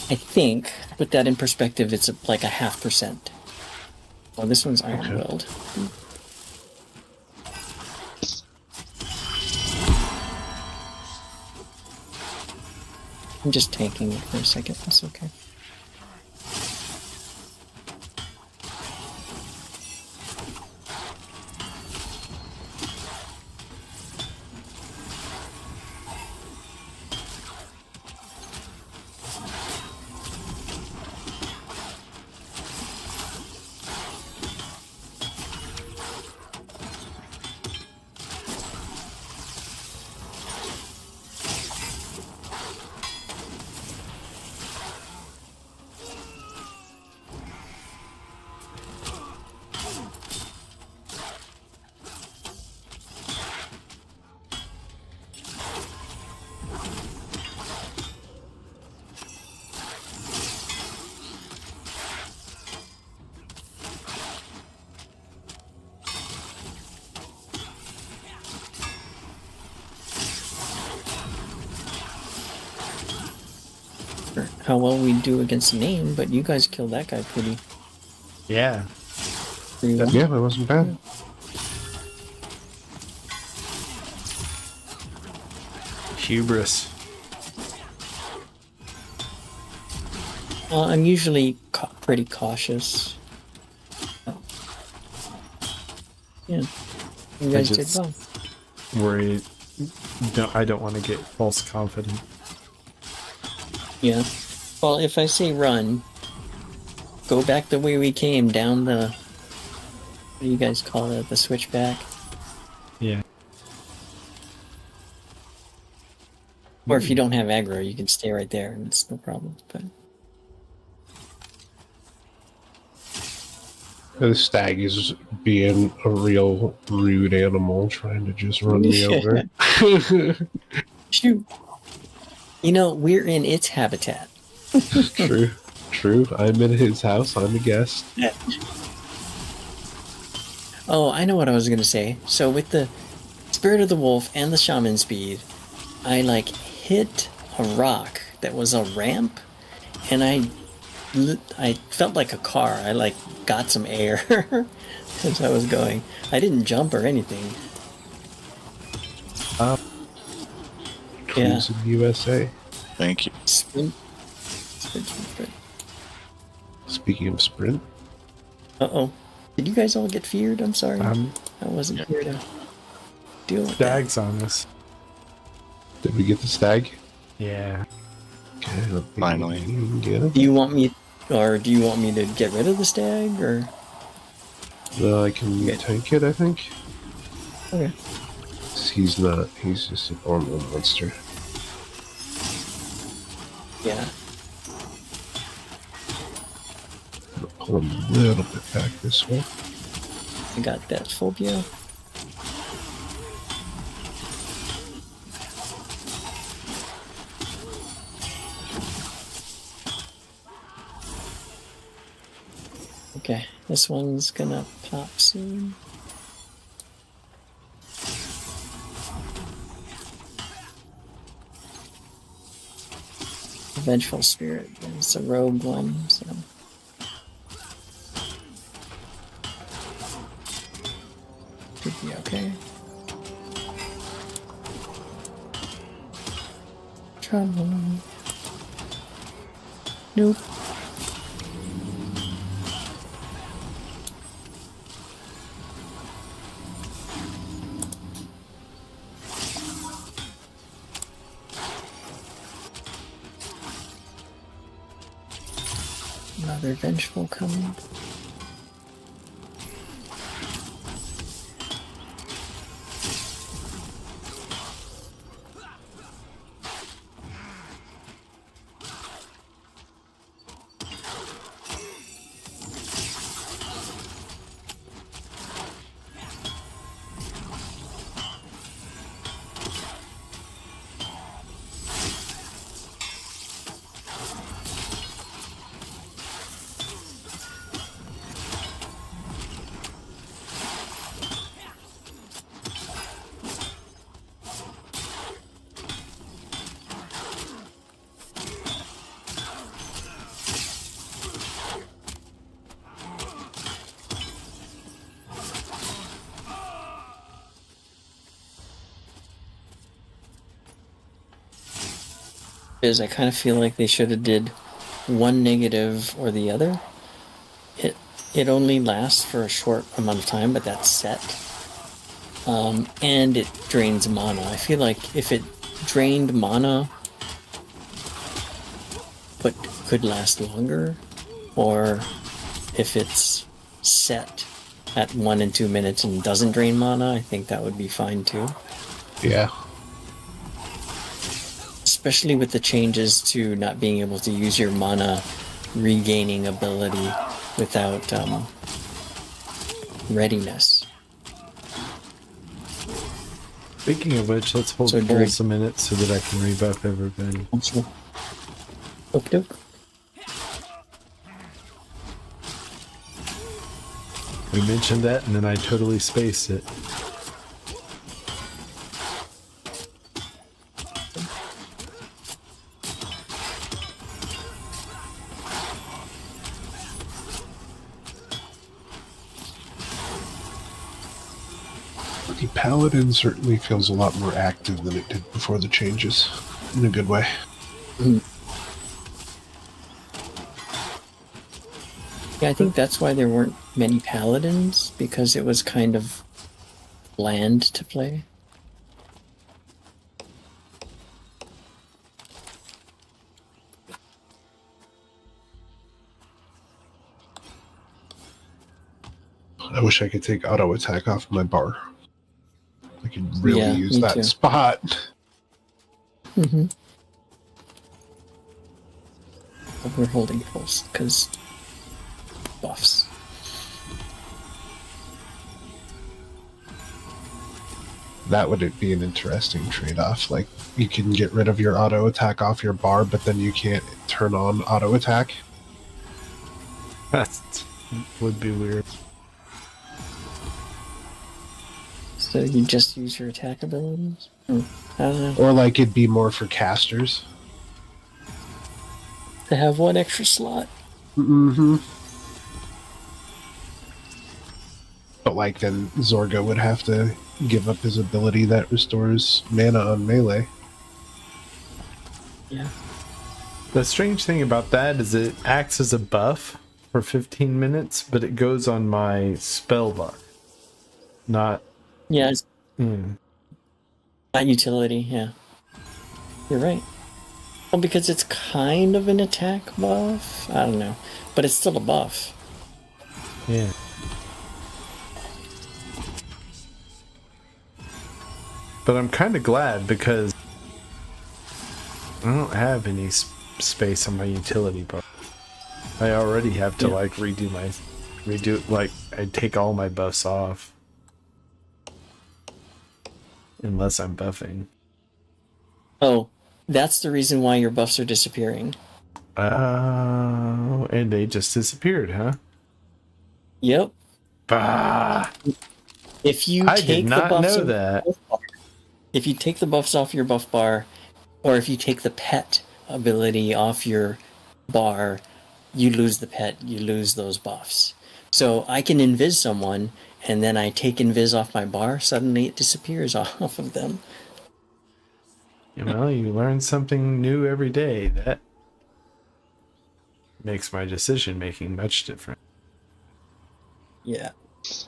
Speaker 2: I think. To put that in perspective, it's like a 0.5%. Oh, this one's iron
Speaker 4: Okay.
Speaker 2: willed. I'm just tanking it for a second. That's okay. How well we do against name, but you guys killed that guy pretty
Speaker 1: Yeah.
Speaker 2: well.
Speaker 4: Yeah, that wasn't bad.
Speaker 1: Hubris.
Speaker 2: Well, I'm usually pretty cautious. Yeah, you guys did
Speaker 1: just-
Speaker 2: well.
Speaker 1: Worried. I don't want to get false confident.
Speaker 2: Yeah. Well, if I say run, go back the way we came, down the... What do you guys call it? The switchback?
Speaker 1: Yeah.
Speaker 2: Or if you don't have aggro, you can stay right there and it's no problem. But
Speaker 4: The stag is being a real rude animal, trying to just run me over.
Speaker 2: shoot. You know, we're in its habitat.
Speaker 4: True. True. I'm in his house. I'm a guest.
Speaker 2: Oh, I know what I was going to say. So with the Spirit of the Wolf and the Shaman Speed, I like hit a rock that was a ramp, and I felt like a car. I like got some air as I was going. I didn't jump or anything. Yeah.
Speaker 4: Cruising USA.
Speaker 7: Thank you.
Speaker 2: Sprint.
Speaker 4: Speaking of sprint,
Speaker 2: Uh-oh. Did you guys all get feared? I'm sorry. I wasn't here to deal with that.
Speaker 1: Stag's on us.
Speaker 4: did we get the stag?
Speaker 1: Yeah.
Speaker 4: Okay, let me
Speaker 7: Finally.
Speaker 4: get it.
Speaker 2: Do you want me to get rid of the stag, or?
Speaker 4: I can tank it, I think.
Speaker 2: Okay.
Speaker 4: He's not. He's just a normal monster.
Speaker 2: Yeah.
Speaker 4: I'm gonna pull him a little bit back this way.
Speaker 2: I got that phobia. Okay, this one's gonna pop soon. Vengeful Spirit. It's a rogue one, so. Should be okay. Trouble. Nope. Another vengeful coming. I kind of feel like they should have did one negative or the other. It only lasts for a short amount of time, but that's set. And it drains mana. I feel like if it drained mana but could last longer, or if it's set at 1 and 2 minutes and doesn't drain mana, I think that would be fine too.
Speaker 4: Yeah.
Speaker 2: Especially with the changes to not being able to use your mana regaining ability without readiness.
Speaker 1: Speaking of which, let's hold
Speaker 2: So
Speaker 1: pulse a minute so that I can rebuff everybody.
Speaker 2: Okie doke.
Speaker 1: We mentioned that and then I totally spaced it.
Speaker 4: The paladin certainly feels a lot more active than it did before the changes, in a good way.
Speaker 2: Yeah, I think that's why there weren't many paladins, because it was kind of bland to play.
Speaker 4: I wish I could take auto attack off my bar. I could really
Speaker 2: Yeah,
Speaker 4: use
Speaker 2: me
Speaker 4: that
Speaker 2: too.
Speaker 4: spot.
Speaker 2: Mm-hmm. We're holding pulse because buffs.
Speaker 4: That would be an interesting trade-off. Like, you can get rid of your auto attack off your bar, but then you can't turn on auto attack.
Speaker 1: That would be weird.
Speaker 2: So you just use your attack abilities? I don't know.
Speaker 4: Or, like, it'd be more for casters.
Speaker 2: To have one extra slot?
Speaker 4: Mm-hmm. But, like, then Zorga would have to give up his ability that restores mana on melee.
Speaker 2: Yeah.
Speaker 1: The strange thing about that is it acts as a buff for 15 minutes, but it goes on my spell bar. Not...
Speaker 2: Yeah, it's not utility, yeah. You're right. Well, because it's kind of an attack buff? I don't know. But it's still a buff.
Speaker 1: Yeah. But I'm kind of glad because I don't have any space on my utility bar. I already have to like redo like I take all my buffs off. Unless I'm buffing.
Speaker 2: Oh, that's the reason why your buffs are disappearing.
Speaker 1: Oh, and they just disappeared, huh?
Speaker 2: Yep.
Speaker 1: Bah.
Speaker 2: If you
Speaker 1: I
Speaker 2: take
Speaker 1: did not
Speaker 2: the buffs
Speaker 1: know that.
Speaker 2: If you take the buffs off your buff bar, or if you take the pet ability off your bar, you lose the pet, you lose those buffs. So I can invis someone, and then I take invis off my bar, suddenly it disappears off of them.
Speaker 1: Well, you learn something new every day. That makes my decision making much different.
Speaker 2: Yeah.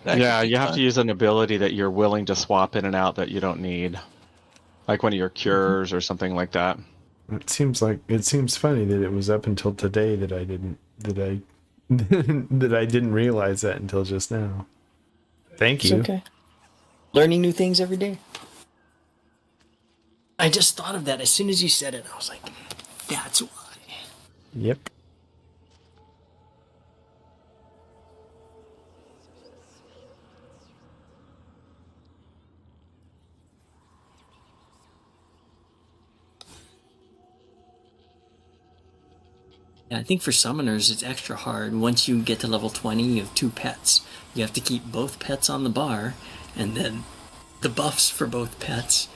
Speaker 5: Yeah, you have to use an ability that you're willing to swap in and out that you don't need. Like one of your cures or something like that.
Speaker 1: It seems funny that it was up until today that I didn't realize that until just now. Thank you.
Speaker 2: It's okay. Learning new things every day. I just thought of that as soon as you said it. I was like, that's why.
Speaker 1: Yep.
Speaker 2: Yeah, I think for summoners, it's extra hard. Once you get to level 20, you have 2 pets. You have to keep both pets on the bar, and then the buffs for both pets.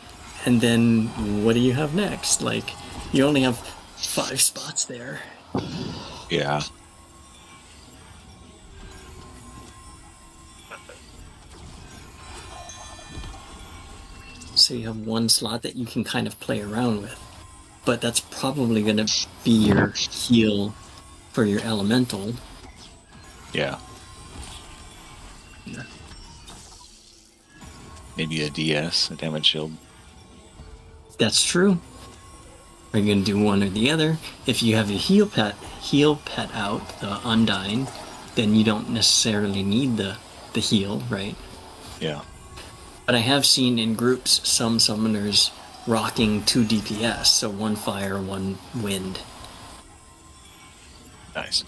Speaker 2: And then what do you have next? Like, you only have 5 spots there.
Speaker 7: Yeah.
Speaker 2: So you have 1 slot that you can kind of play around with. But that's probably going to be your heal for your elemental.
Speaker 7: Yeah.
Speaker 2: Yeah.
Speaker 7: Maybe a DS, a damage shield.
Speaker 2: That's true. Are you going to do one or the other? If you have a heal pet out, the Undying, then you don't necessarily need the heal, right?
Speaker 7: Yeah.
Speaker 2: But I have seen in groups some summoners rocking 2 DPS, so 1 fire, 1 wind.
Speaker 7: Nice.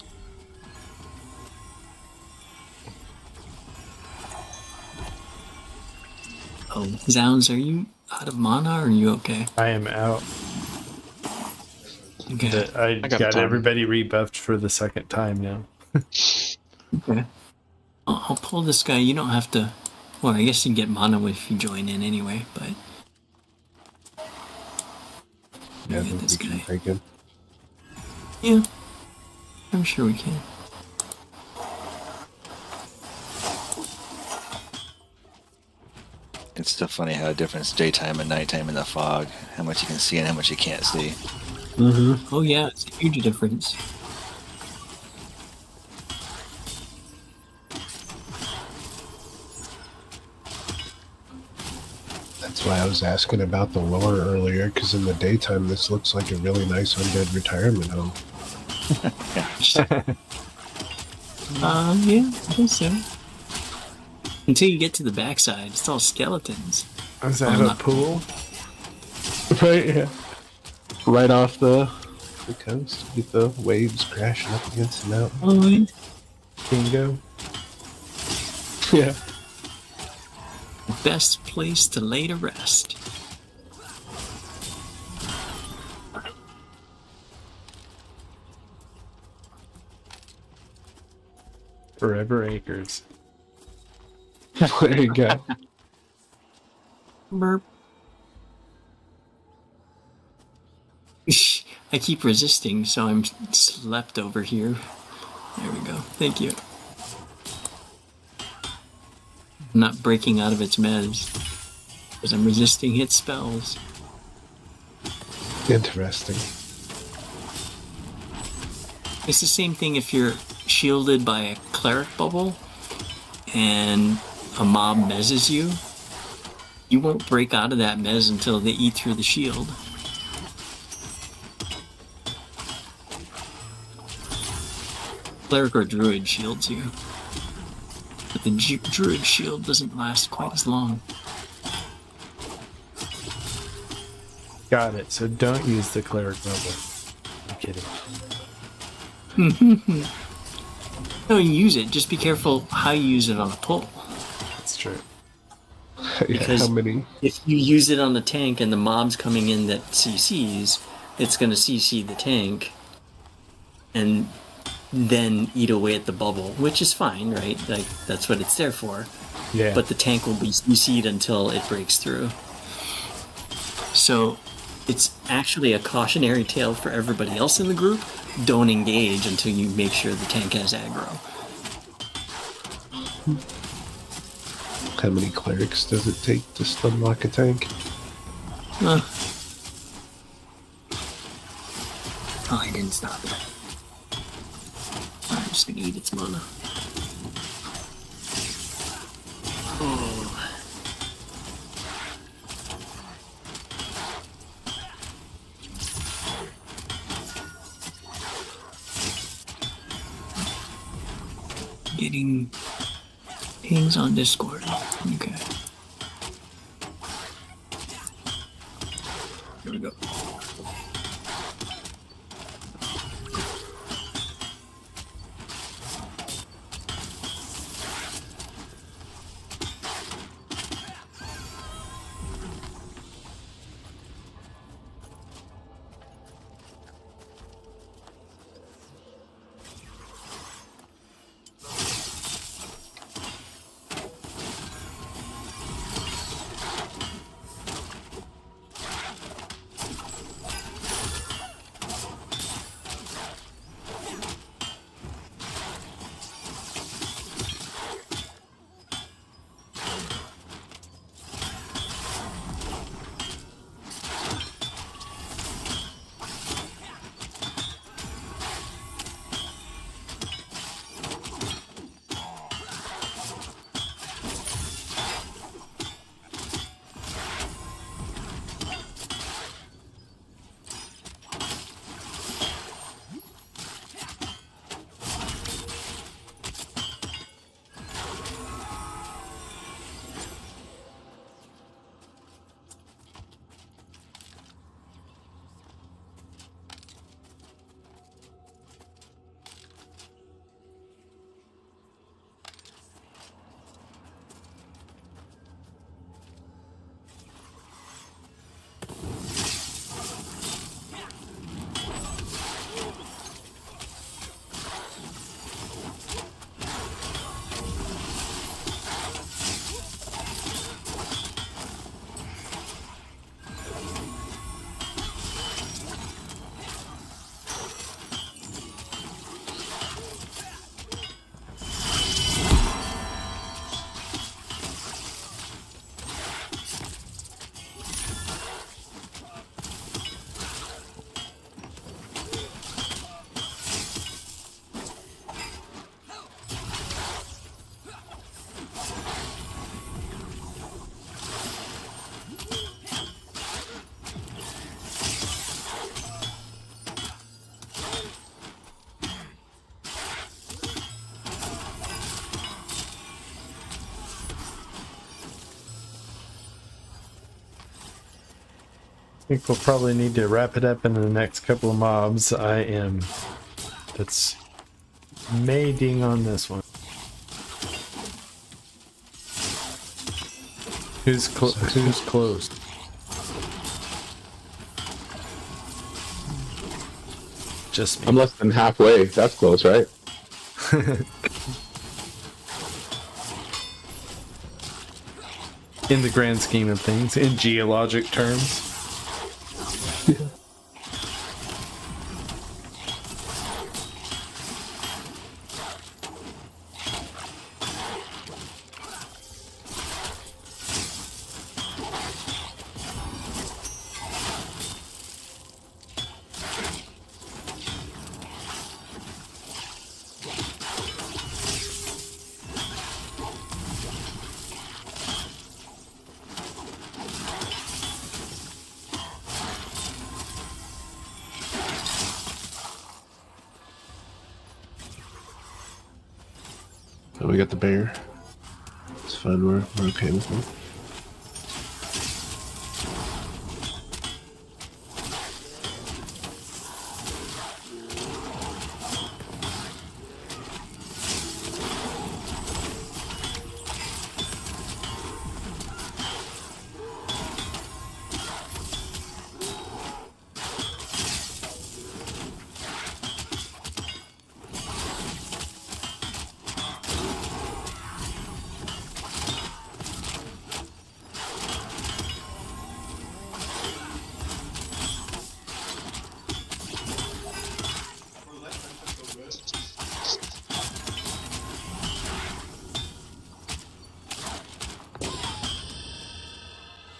Speaker 2: Oh, Zounds, are you out of mana or are you okay?
Speaker 1: I am out.
Speaker 2: Okay.
Speaker 1: I
Speaker 5: got
Speaker 1: got
Speaker 5: time.
Speaker 1: everybody rebuffed for the second time now.
Speaker 2: Okay. I'll pull this guy. You don't have to. Well, I guess you get mana if you join in anyway, but.
Speaker 4: Yeah,
Speaker 2: Get this
Speaker 4: we can
Speaker 2: guy.
Speaker 4: break him.
Speaker 2: Yeah. I'm sure we can.
Speaker 7: It's still funny how different it's daytime and nighttime in the fog. How much you can see and how much you can't see.
Speaker 2: Oh, yeah, it's a huge difference.
Speaker 4: That's why I was asking about the lore earlier, because in the daytime this looks like a really nice undead retirement home.
Speaker 2: Yeah, I think so. Until you get to the backside, it's all skeletons.
Speaker 1: Is that
Speaker 2: Oh,
Speaker 1: a
Speaker 2: not-
Speaker 1: pool? Right, yeah.
Speaker 4: right off the coast. Get the waves crashing up against the mountain.
Speaker 2: Alright.
Speaker 1: Bingo.
Speaker 4: Yeah.
Speaker 2: Best place to lay to rest.
Speaker 1: Forever Acres.
Speaker 4: There you go.
Speaker 2: Burp. I keep resisting, so I'm slept over here. There we go. Thank you. I'm not breaking out of its mez because I'm resisting hit spells.
Speaker 4: Interesting.
Speaker 2: It's the same thing if you're shielded by a cleric bubble and a mob mezzes you. You won't break out of that mez until they eat through the shield. Cleric or druid shields you. But the druid shield doesn't last quite as long.
Speaker 1: Got it. So don't use the cleric bubble. I'm kidding.
Speaker 2: No, you use it. Just be careful how you use it on a pull.
Speaker 1: That's true.
Speaker 4: Yeah,
Speaker 2: Because
Speaker 4: how many?
Speaker 2: if you use it on the tank and the mob's coming in that CCs, it's going to CC the tank and then eat away at the bubble, which is fine, right? Like, that's what it's there for.
Speaker 1: Yeah.
Speaker 2: But the tank will be CC'd until it breaks through. So it's actually a cautionary tale for everybody else in the group. Don't engage until you make sure the tank has aggro.
Speaker 4: How many clerics does it take to stun lock a tank?
Speaker 2: Oh, I didn't stop it. I'm just gonna eat its mana. Oh. Getting pings on Discord. Okay. Here we go.
Speaker 1: think we'll probably need to wrap it up in the next couple of mobs. That's mating on this one. Who's close? Just me.
Speaker 6: I'm less than halfway. That's close, right?
Speaker 1: In the grand scheme of things, in geologic terms.
Speaker 4: Oh, we got the bear. It's fine. We're okay with him.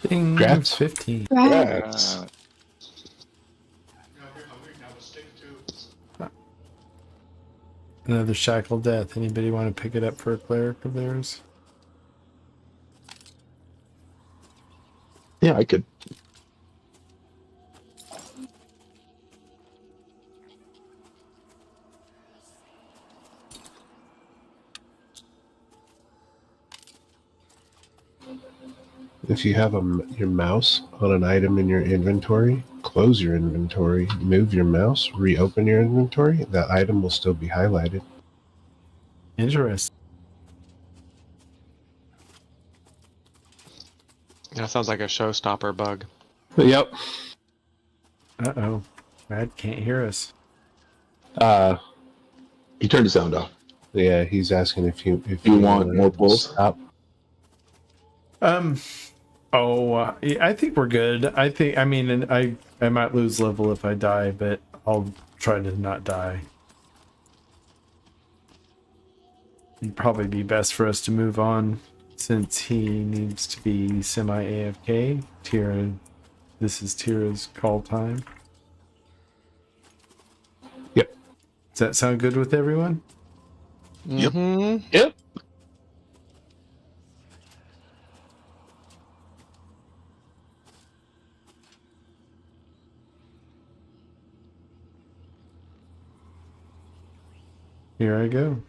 Speaker 1: Ding,
Speaker 4: Congrats.
Speaker 1: 15.
Speaker 3: Right.
Speaker 1: Another shackle death. Anybody want to pick it up for a cleric of theirs?
Speaker 6: Yeah, I could.
Speaker 4: If you have your mouse on an item in your inventory, close your inventory, move your mouse, reopen your inventory, that item will still be highlighted.
Speaker 1: Interesting.
Speaker 5: That sounds like a showstopper bug.
Speaker 4: Yep.
Speaker 1: Uh-oh. Brad can't hear us.
Speaker 6: He turned the sound off.
Speaker 4: Yeah, he's asking if you
Speaker 6: want more pulls?
Speaker 4: Stop.
Speaker 1: I think we're good. I mean, and I might lose level if I die, but I'll try to not die. It'd probably be best for us to move on since he needs to be semi-AFK. Tira, this is Tira's call time.
Speaker 4: Yep.
Speaker 1: Does that sound good with everyone?
Speaker 7: Yep.
Speaker 5: Mm-hmm.
Speaker 6: Yep.
Speaker 1: Here I go.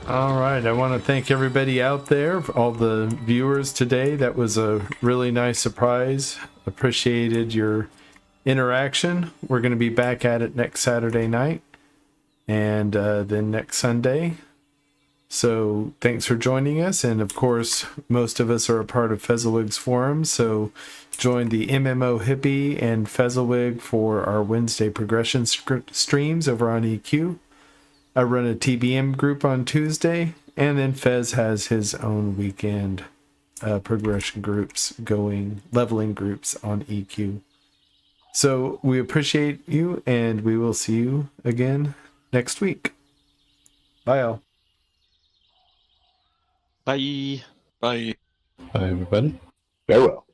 Speaker 1: All right, I want to thank everybody out there, all the viewers today. That was a really nice surprise. Appreciated your interaction. We're going to be back at it next Saturday night and then next Sunday. So thanks for joining us. And of course, most of us are a part of Fezzelwig's forum. So join the MMO Hippie and Fezzelwig for our Wednesday progression streams over on EQ. I run a TBM group on Tuesday, and then Fez has his own weekend progression groups going, leveling groups on EQ. So we appreciate you, and we will see you again next week. Bye, all.
Speaker 5: Bye.
Speaker 7: Bye.
Speaker 4: Hi, everybody.
Speaker 6: Farewell.